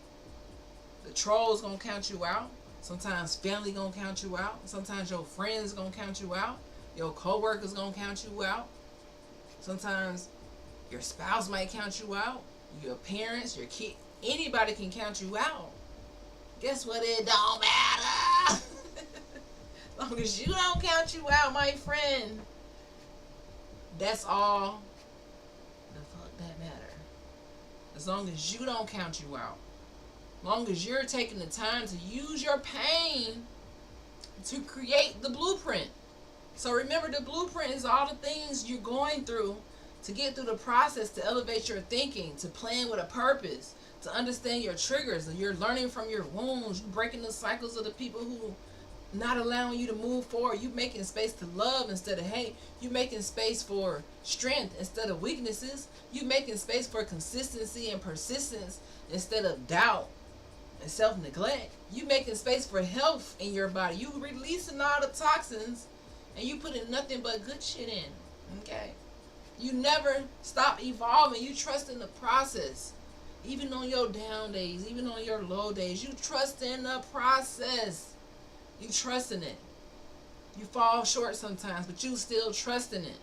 The trolls gonna count you out. Sometimes family gonna count you out. Sometimes your friends gonna count you out. Your co-workers gonna count you out. Sometimes your spouse might count you out. Your parents, your kid, anybody can count you out. Guess what? It don't matter. As long as you don't count you out, my friend. That's all the fuck that matter. As long as you don't count you out. As long as you're taking the time to use your pain to create the blueprint. So remember, the blueprint is all the things you're going through to get through the process, to elevate your thinking, to plan with a purpose, to understand your triggers. You're learning from your wounds. You're breaking the cycles of the people who not allowing you to move forward. You making space to love instead of hate. You making space for strength instead of weaknesses. You making space for consistency and persistence instead of doubt and self-neglect. You making space for health in your body. You releasing all the toxins and you putting nothing but good shit in. Okay? You never stop evolving. You trust in the process. Even on your down days, even on your low days, you trust in the process. You trust in it. You fall short sometimes, but you still trust in it.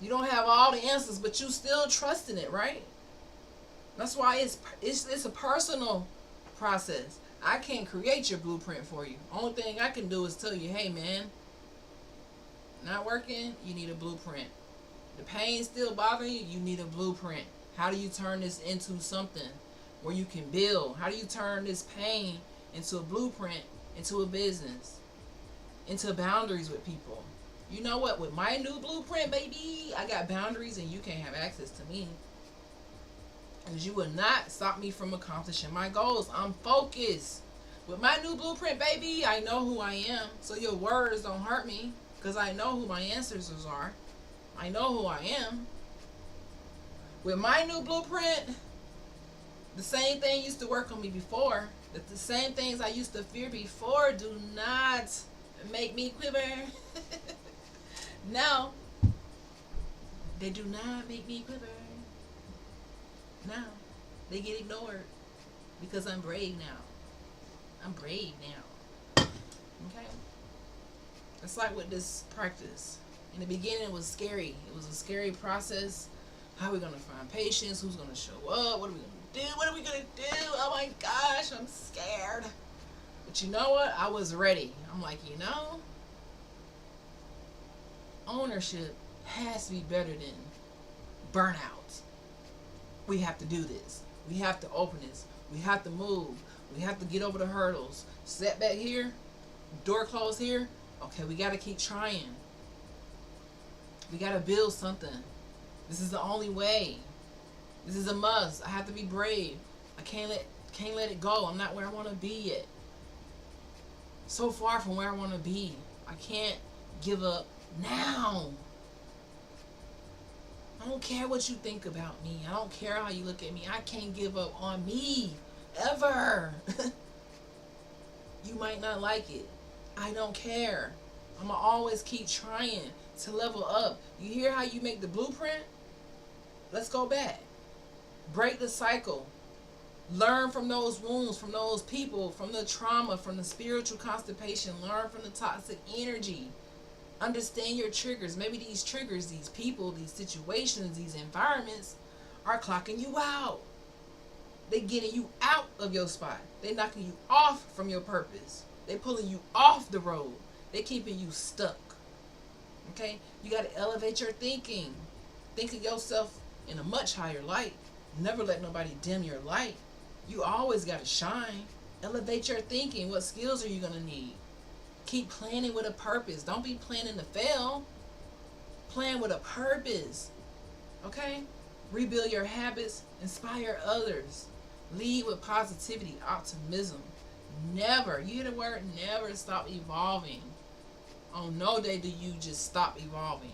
You don't have all the answers, but you still trust in it, right? That's why it's a personal process. I can't create your blueprint for you. Only thing I can do is tell you, hey man, not working, you need a blueprint. The pain still bothering you, you need a blueprint. How do you turn this into something where you can build? How do you turn this pain into a blueprint, into a business, into boundaries with people? You know what? With my new blueprint, baby, I got boundaries and you can't have access to me. Because you will not stop me from accomplishing my goals. I'm focused. With my new blueprint, baby, I know who I am. So your words don't hurt me. Because I know who my ancestors are. I know who I am. With my new blueprint, the same thing used to work on me before. The same things I used to fear before do not make me quiver. No. They do not make me quiver. No. They get ignored. Because I'm brave now. I'm brave now. Okay? It's like with this practice. In the beginning, it was scary. It was a scary process. How are we going to find patients? Who's going to show up? What are we going to do? What are we going to do? Oh my gosh, I'm scared. But you know what? I was ready. I'm like, ownership has to be better than burnout. We have to do this. We have to open this. We have to move. We have to get over the hurdles. Setback here. Door closed here. Okay, we got to keep trying. We got to build something. This is the only way. This is a must. I have to be brave. I can't let it go. I'm not where I want to be yet. So far from where I want to be. I can't give up now. I don't care what you think about me. I don't care how you look at me. I can't give up on me. Ever. You might not like it. I don't care. I'm going to always keep trying to level up. You hear how you make the blueprint? Let's go back. Break the cycle. Learn from those wounds, from those people, from the trauma, from the spiritual constipation. Learn from the toxic energy. Understand your triggers. Maybe these triggers, these people, these situations, these environments are clocking you out. They're getting you out of your spot. They're knocking you off from your purpose. They're pulling you off the road. They're keeping you stuck. Okay? You got to elevate your thinking. Think of yourself in a much higher light. Never let nobody dim your light. You always got to shine. Elevate your thinking. What skills are you going to need? Keep planning with a purpose. Don't be planning to fail. Plan with a purpose. Okay? Rebuild your habits. Inspire others. Lead with positivity, optimism. Never, you hear the word, never stop evolving. On no day do you just stop evolving.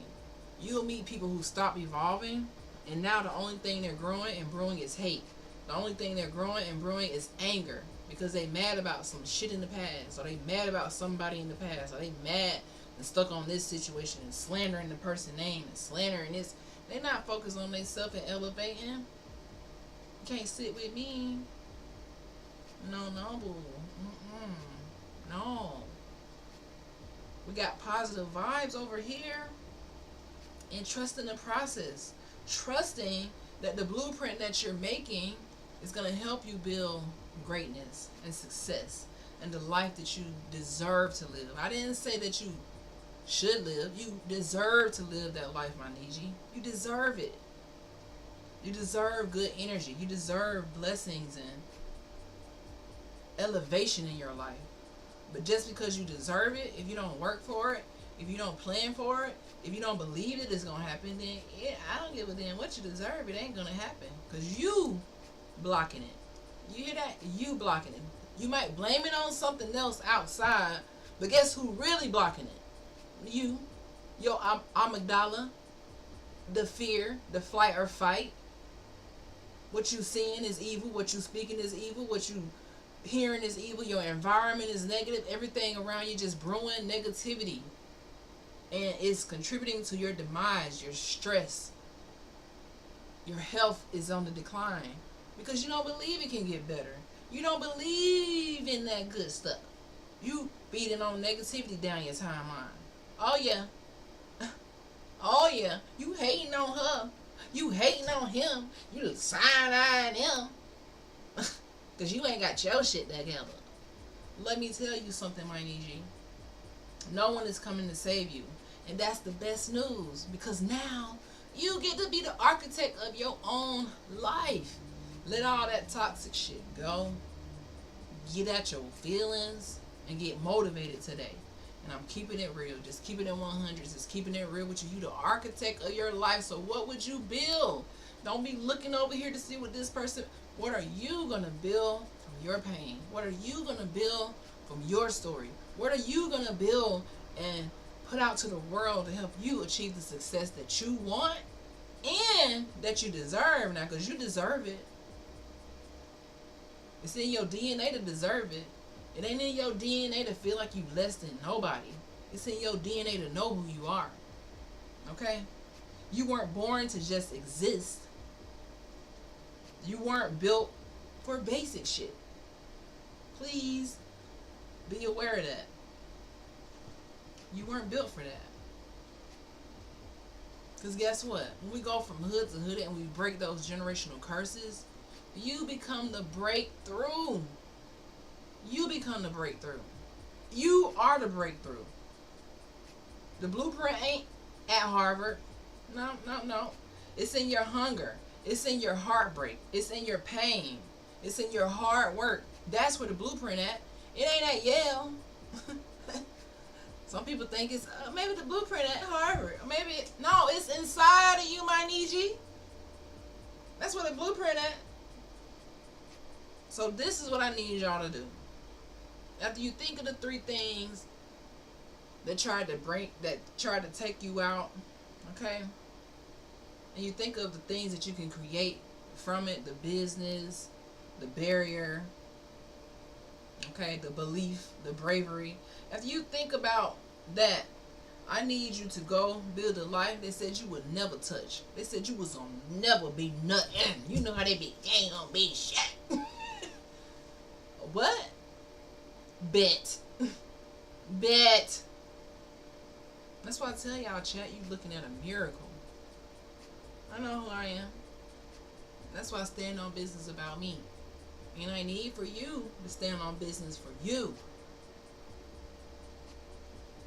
You'll meet people who stop evolving, and now the only thing they're growing and brewing is hate. The only thing they're growing and brewing is anger, because they mad about some shit in the past, or they mad about somebody in the past, or they mad and stuck on this situation and slandering the person's name and slandering this. They're not focused on themselves and elevating. You can't sit with me. No, boo. No. We got positive vibes over here. And trusting the process. Trusting that the blueprint that you're making is going to help you build greatness and success and the life that you deserve to live. I didn't say that you should live. You deserve to live that life, my Niji. You deserve it. You deserve good energy. You deserve blessings and elevation in your life. But just because you deserve it, if you don't work for it, if you don't plan for it, if you don't believe it is going to happen, then I don't give a damn what you deserve. It ain't going to happen. Because you blocking it. You hear that? You blocking it. You might blame it on something else outside, but guess who really blocking it? You. Your amygdala. The fear, the flight or fight. What you seeing is evil. What you speaking is evil. What you hearing is evil. Your environment is negative. Everything around you just brewing negativity. And it's contributing to your demise, your stress. Your health is on the decline. Because you don't believe it can get better. You don't believe in that good stuff. You feeding on negativity down your timeline. Oh yeah. Oh yeah. You hating on her. You hating on him. You side-eyeing him. Because you ain't got your shit together. Let me tell you something, my Niji. No one is coming to save you. And that's the best news. Because now you get to be the architect of your own life. Let all that toxic shit go. Get at your feelings and get motivated today. And I'm keeping it real. Just keeping it 100. Just keeping it real with you. You the architect of your life. So what would you build? Don't be looking over here to see what this person... What are you going to build from your pain? What are you going to build from your story? What are you going to build and put out to the world to help you achieve the success that you want and that you deserve now? Because you deserve it. It's in your DNA to deserve it. It ain't in your DNA to feel like you less than nobody. It's in your DNA to know who you are. Okay? You weren't born to just exist. You weren't built for basic shit. Please be aware of that. You weren't built for that. Because guess what? When we go from hood to hood and we break those generational curses, you become the breakthrough. You become the breakthrough. You are the breakthrough. The blueprint ain't at Harvard. No, no, no. It's in your hunger. It's in your heartbreak. It's in your pain. It's in your hard work. That's where the blueprint at. It ain't at Yale. Some people think it's maybe the blueprint at Harvard. Or maybe no, it's inside of you, my Niji. That's where the blueprint at. So this is what I need y'all to do. After you think of the 3 things that tried to take you out, okay? And you think of the things that you can create from it, the business, the barrier, okay, the belief, the bravery. After you think about that, I need you to go build a life they said you would never touch. They said you was gonna never be nothing. You know how they be, they ain't gonna be shit. What? Bet. Bet. That's why I tell y'all, chat, you looking at a miracle. I know who I am. That's why I stand on business about me. And I need for you to stand on business for you.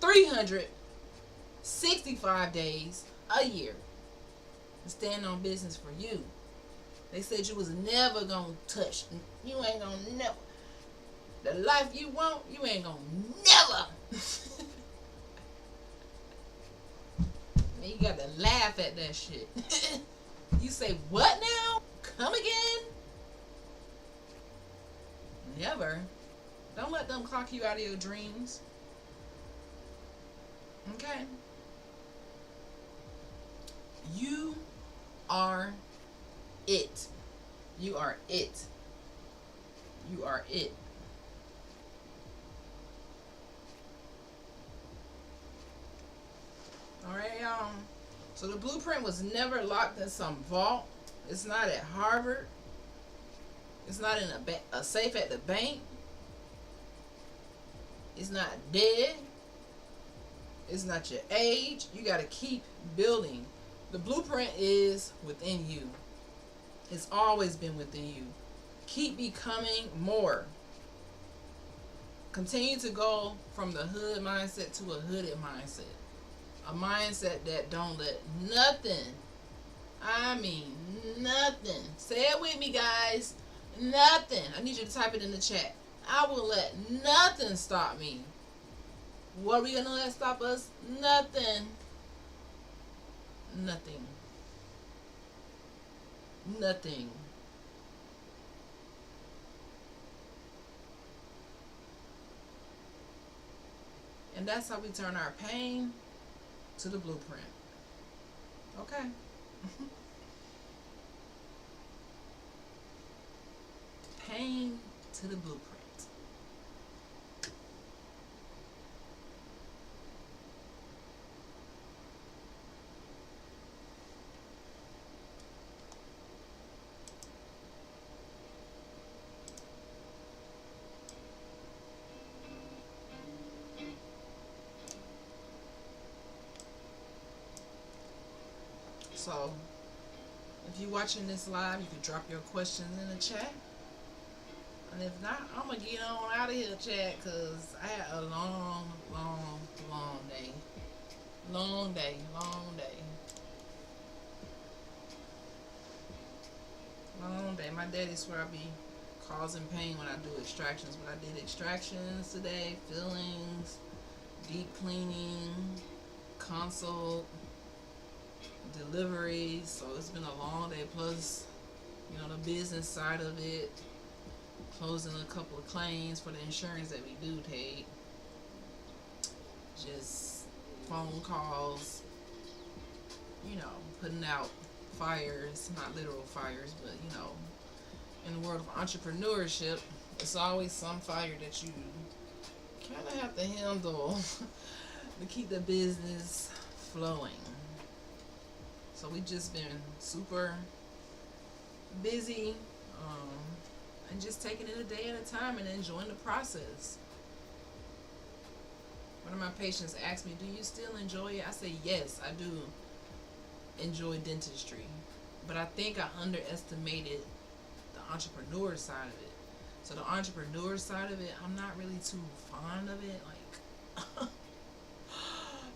365 days a year to stand on business for you. They said you was never gonna touch. You ain't gonna never. The life you want, you ain't gonna never. You got to laugh at that shit. You say, what now? Come again? Never. Don't let them clock you out of your dreams. Okay? You are it. You are it. You are it. Alright, y'all. So the blueprint was never locked in some vault. It's not at Harvard. It's not in a safe at the bank. It's not dead. It's not your age. You got to keep building. The blueprint is within you. It's always been within you. Keep becoming more. Continue to go from the hood mindset to a hooded mindset. A mindset that don't let nothing, I mean nothing. Say it with me, guys. Nothing. I need you to type it in the chat. I will let nothing stop me. What are we going to let stop us? Nothing. Nothing. Nothing. And that's how we turn our pain to the blueprint. Okay. Pain to the blueprint. So if you're watching this live, you can drop your questions in the chat. And if not, I'm going to get on out of here, chat, because I had a long, long, long day. Long day, long day. Long day. My daddy swear I be causing pain when I do extractions. But I did extractions today, fillings, deep cleaning, consult, deliveries. So it's been a long day. Plus, you know, the business side of it, closing a couple of claims for the insurance that we do take. Just phone calls, you know, putting out fires, not literal fires, but you know, in the world of entrepreneurship, it's always some fire that you kind of have to handle to keep the business flowing. So we just been super busy, and just taking it a day at a time and enjoying the process. One of my patients asked me, do you still enjoy it? I say, yes, I do enjoy dentistry. But I think I underestimated the entrepreneur side of it. So the entrepreneur side of it, I'm not really too fond of it. Like,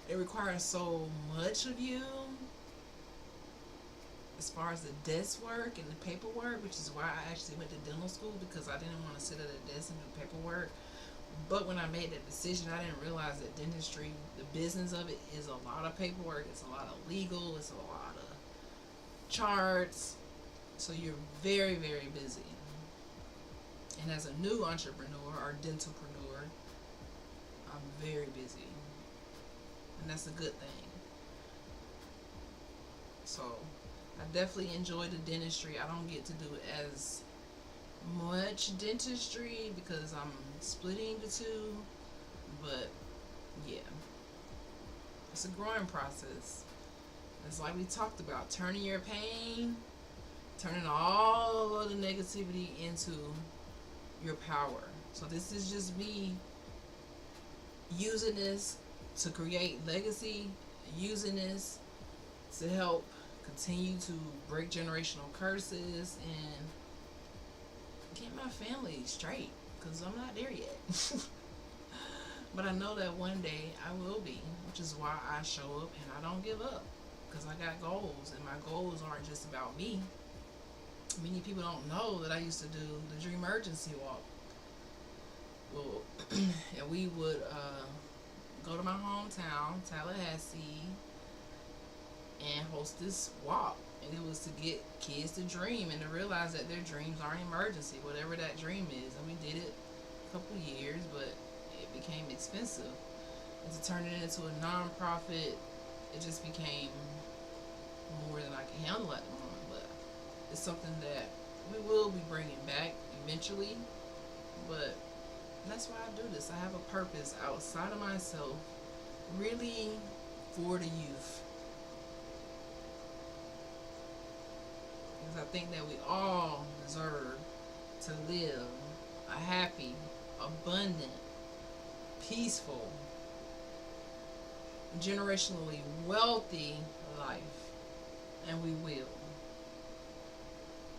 it requires so much of you as far as the desk work and the paperwork, which is why I actually went to dental school, because I didn't want to sit at a desk and do paperwork. But when I made that decision, I didn't realize that dentistry, the business of it, is a lot of paperwork. It's a lot of legal. It's a lot of charts. So you're very, very busy. And as a new entrepreneur or dentalpreneur, I'm very busy. And that's a good thing. So I definitely enjoy the dentistry. I don't get to do as much dentistry because I'm splitting the two, but yeah, it's a growing process. It's like we talked about, turning your pain, turning all of the negativity into your power. So this is just me using this to create legacy, using this to help continue to break generational curses and get my family straight, because I'm not there yet. But I know that one day I will be, which is why I show up and I don't give up, because I got goals, and my goals aren't just about me. Many people don't know that I used to do the Dream Emergency Walk. Well, and we would go to my hometown, Tallahassee, and host this walk. And it was to get kids to dream and to realize that their dreams are an emergency, whatever that dream is. And we did it a couple years, but it became expensive. And to turn it into a non-profit, it just became more than I can handle at the moment. But it's something that we will be bringing back eventually. But that's why I do this. I have a purpose outside of myself, really for the youth. Because I think that we all deserve to live a happy, abundant, peaceful, generationally wealthy life. And we will.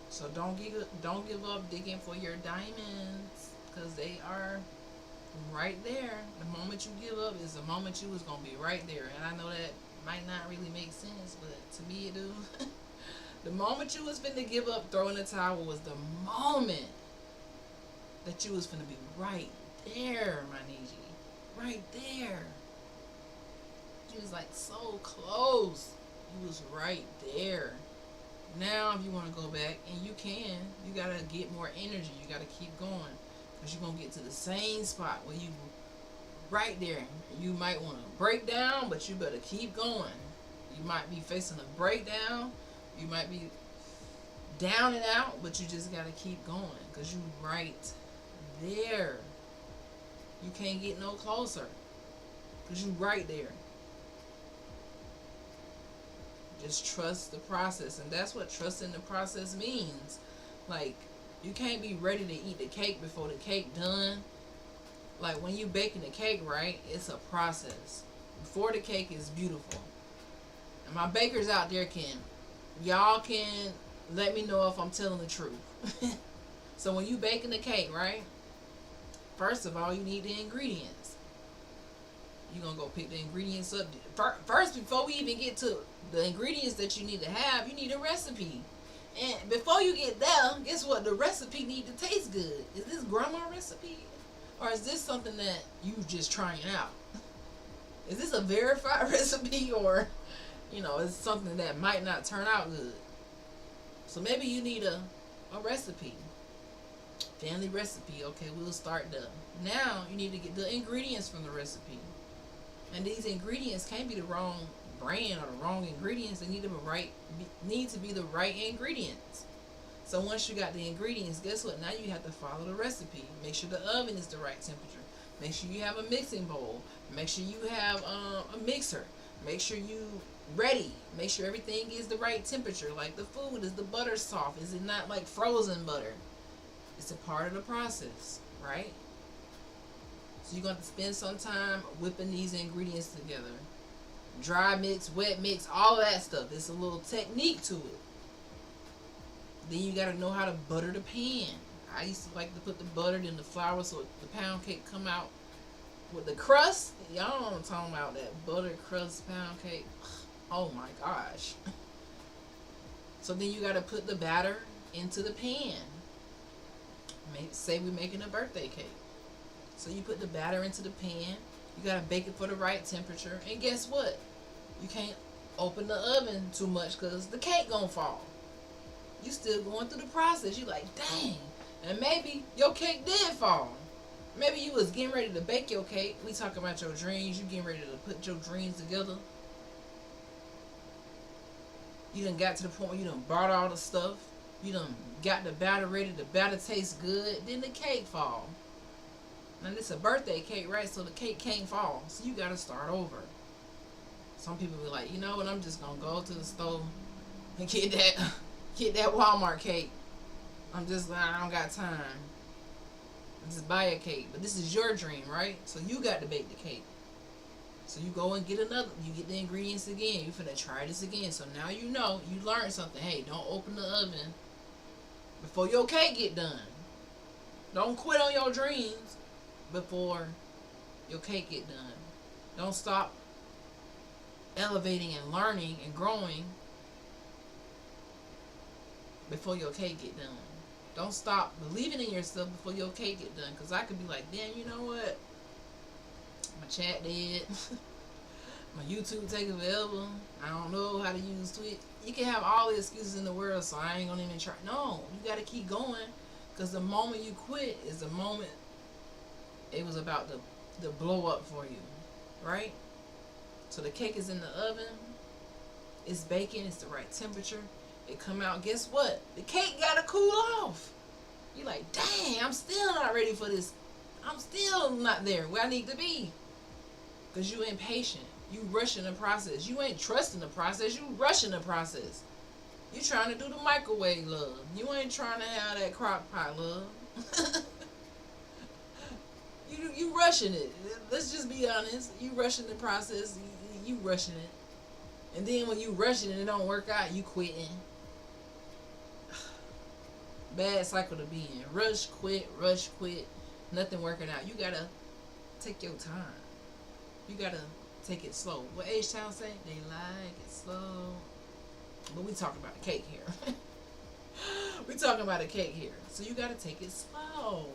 So don't give up digging for your diamonds, because they are right there. The moment you give up is the moment you was going to be right there. And I know that might not really make sense, but to me it do. The moment you was finna give up, throwing the towel, was the moment that you was finna be right there, my Niji. Right there. You was like so close. You was right there. Now if you want to go back, and you can, you got to get more energy. You got to keep going. Because you're going to get to the same spot where you right there. You might want to break down, but you better keep going. You might be facing a breakdown. You might be down and out, but you just got to keep going, because you right there. You can't get no closer, because you right there. Just trust the process. And that's what trusting the process means. Like, you can't be ready to eat the cake before the cake done. Like, when you baking the cake, right, it's a process. Before the cake is beautiful. And my bakers out there can y'all can let me know if I'm telling the truth. So when you baking the cake, right? First of all, you need the ingredients. You're gonna go pick the ingredients up. First, before we even get to the ingredients that you need to have, you need a recipe. And before you get there, guess what? The recipe need to taste good. Is this grandma recipe? Or is this something that you just trying out? Is this a verified recipe, or it's something that might not turn out good? So maybe you need a recipe. Family recipe. Okay, we'll start there. Now you need to get the ingredients from the recipe. And these ingredients can't be the wrong brand or the wrong ingredients. They need to be the right ingredients. So once you got the ingredients, guess what? Now you have to follow the recipe. Make sure the oven is the right temperature. Make sure you have a mixing bowl. Make sure you have a mixer. Make sure you ready. Make sure everything is the right temperature. Like the food, is the butter soft? Is it not like frozen butter? It's a part of the process, right? So you're going to spend some time whipping these ingredients together. Dry mix, wet mix, all of that stuff. There's a little technique to it. Then you got to know how to butter the pan. I used to like to put the butter in the flour so the pound cake come out with the crust. Y'all know what I'm talking about, that butter crust pound cake. Oh my gosh. So then you got to put the batter into the pan. Say we're making a birthday cake. So you put the batter into the pan. You got to bake it for the right temperature. And guess what? You can't open the oven too much because the cake gonna fall. You still going through the process. You like, dang. And maybe your cake did fall. Maybe you was getting ready to bake your cake. We talking about your dreams. You getting ready to put your dreams together. You done got to the point where you done bought all the stuff. You done got the batter ready. The batter tastes good. Then the cake fall. Now this is a birthday cake, right? So the cake can't fall. So you got to start over. Some people be like, you know what? I'm just going to go to the store and get that Walmart cake. I don't got time. Just buy a cake. But this is your dream, right? So you got to bake the cake. So you go and get another. You get the ingredients again. You finna try this again. So now you learned something. Hey, don't open the oven before your cake get done. Don't quit on your dreams before your cake get done. Don't stop elevating and learning and growing before your cake get done. Don't stop believing in yourself before your cake get done. Because I could be like, damn, you know what? My chat dead. My YouTube taking forever. I don't know how to use Twitch. You can have all the excuses in the world, so I ain't going to even try. No, you got to keep going. Because the moment you quit is the moment it was about to blow up for you. Right? So the cake is in the oven. It's baking. It's the right temperature. It come out. Guess what? The cake got to cool off. You're like, dang, I'm still not ready for this. I'm still not there where I need to be. Because you impatient. You rushing the process. You ain't trusting the process. You rushing the process. You trying to do the microwave love. You ain't trying to have that crock pot love. you rushing it. Let's just be honest. You rushing the process. You rushing it. And then when you rushing it and it don't work out, you quitting. Bad cycle to be in. Rush, quit. Nothing working out. You gotta take your time. You gotta take it slow. What H-Town say? They like it slow. But we talking about a cake here. We talking about a cake here. So you gotta take it slow.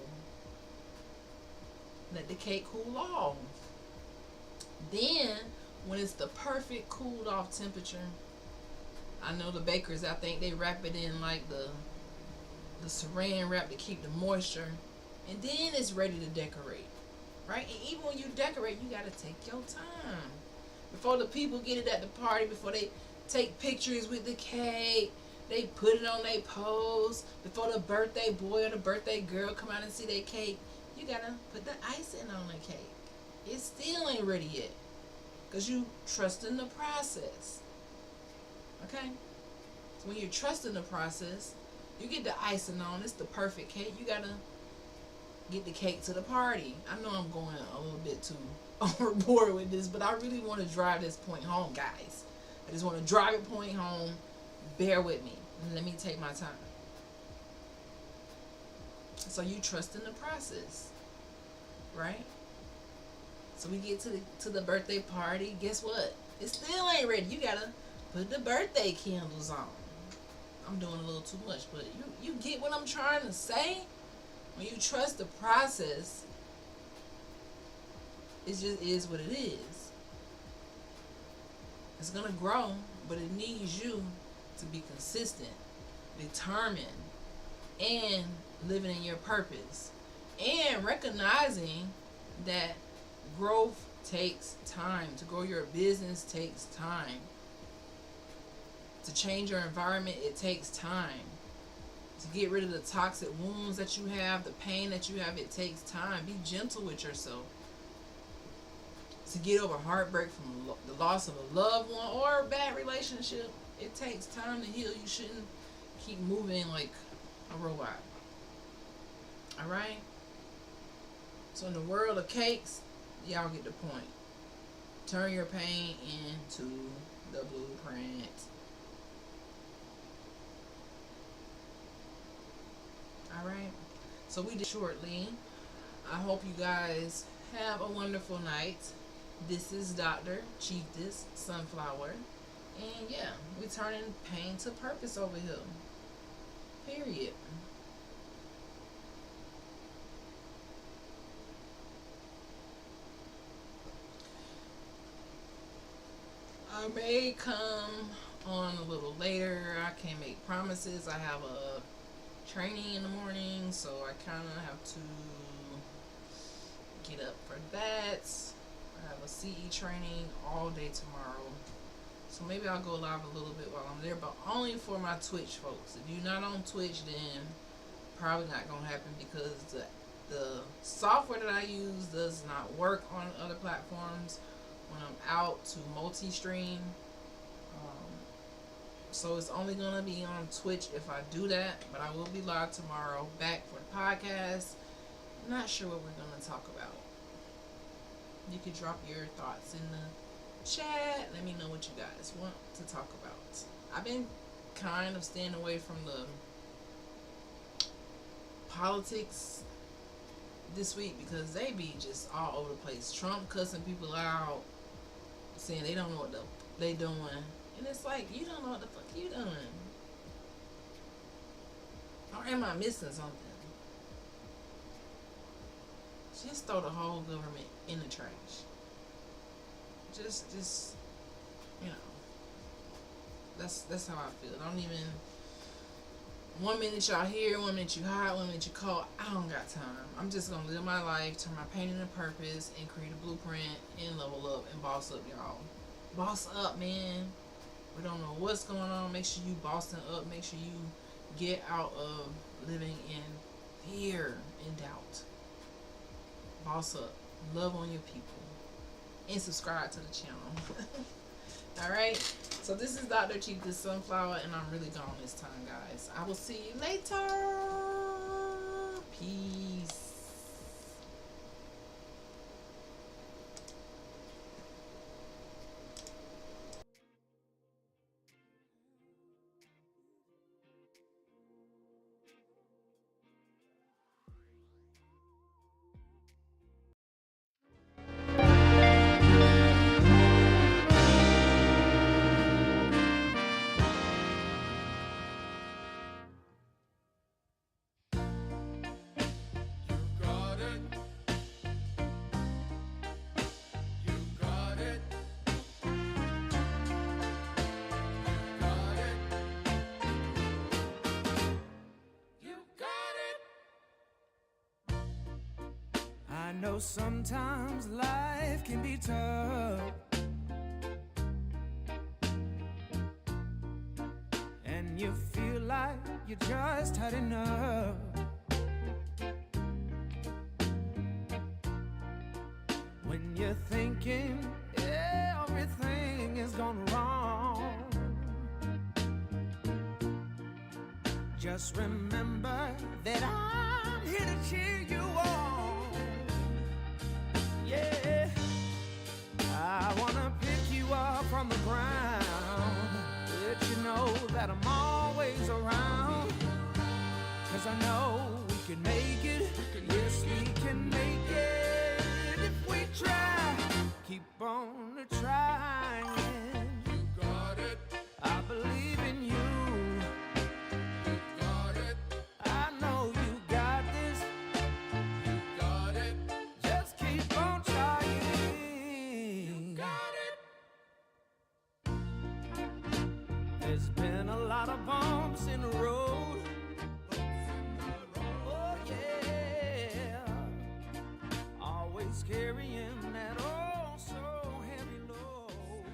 Let the cake cool off. Then, when it's the perfect cooled off temperature, I know the bakers, I think they wrap it in like the saran wrap to keep the moisture. And then it's ready to decorate. Right? And even when you decorate, you gotta take your time. Before the people get it at the party, before they take pictures with the cake, they put it on their post. Before the birthday boy or the birthday girl come out and see their cake, you gotta put the icing on the cake. It still ain't ready yet. Because you trust in the process. Okay? So when you're trusting the process, you get the icing on. It's the perfect cake. You gotta get the cake to the party. I know I'm going a little bit too overboard with this, but I really want to drive this point home, guys. I just want to drive it point home. bear with me. Let me take my time. So you trust in the process, right? So we get to the birthday party. Guess what? It still ain't ready. You gotta put the birthday candles on. I'm doing a little too much, but you get what I'm trying to say? When you trust the process, it just is what it is. It's gonna grow, but it needs you to be consistent, determined, and living in your purpose. And recognizing that growth takes time. To grow your business takes time. To change your environment, it takes time. To get rid of the toxic wounds that you have, the pain that you have, it takes time. Be gentle with yourself. To get over heartbreak from the loss of a loved one or a bad relationship, it takes time to heal. You shouldn't keep moving like a robot. Alright? So in the world of cakes, y'all get the point. Turn your pain into the blueprint. Alright? So we did shortly. I hope you guys have a wonderful night. This is Dr. Chiefess Sunflower. And yeah, we're turning pain to purpose over here. Period. I may come on a little later. I can't make promises. I have a training in the morning, so I kind of have to get up for that. I have a CE training all day tomorrow, so maybe I'll go live a little bit while I'm there, but only for my Twitch folks. If you're not on Twitch, then probably not gonna happen, because the software that I use does not work on other platforms when I'm out to multi-stream. So it's only gonna be on Twitch if I do that, but I will be live tomorrow, back for the podcast. Not sure what we're gonna talk about. You can drop your thoughts in the chat. Let me know what you guys want to talk about. I've been kind of staying away from the politics this week because they be just all over the place. Trump cussing people out, saying they don't know what they doing. And it's like, you don't know what the fuck you doing. Or am I missing something? Just throw the whole government in the trash. Just you know. That's how I feel. I don't even. One minute y'all here, one minute you hot, one minute you cold. I don't got time. I'm just gonna live my life, turn my pain into purpose, and create a blueprint, and level up, and boss up, y'all. Boss up, man. We don't know what's going on. Make sure you bossing up. Make sure you get out of living in fear and doubt. Boss up. Love on your people. And subscribe to the channel. Alright? So this is Dr. Chiefess Sunflower, and I'm really gone this time, guys. I will see you later. Peace. I know sometimes life can be tough, and you feel like you just had enough. When you're thinking everything is gone wrong, just remember that I'm here to cheer you on. Yeah, I wanna pick you up from the ground, let you know that that I'm always around. 'Cause I know we can make it. Yes, we can make it if we try. Keep on trying. You got it. I believe in you. You got it. I know you got this. You got it. Just keep on trying. You got it. There's been a lot of bumps in the road. Oh yeah. Always carrying that oh so heavy load.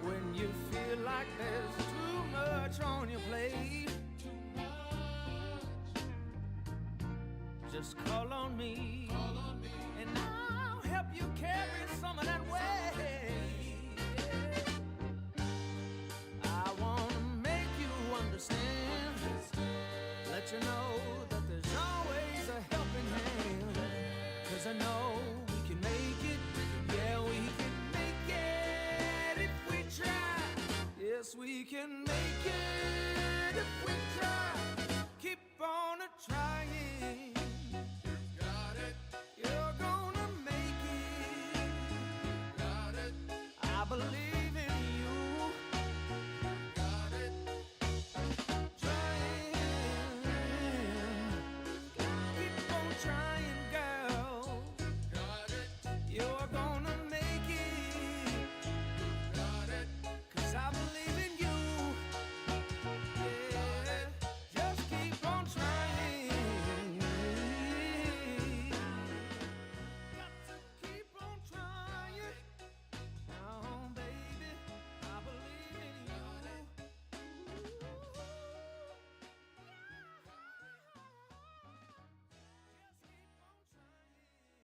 When you feel like there's too much on your plate, just call on me. And I'll help you carry some of that weight. I wanna make you understand. Let you know that there's always a helping hand. 'Cause I know we can make it. Yeah, we can make it if we try. Yes, we can make it if we try. Keep on trying. Got it. You're gonna make it. Got it. I believe.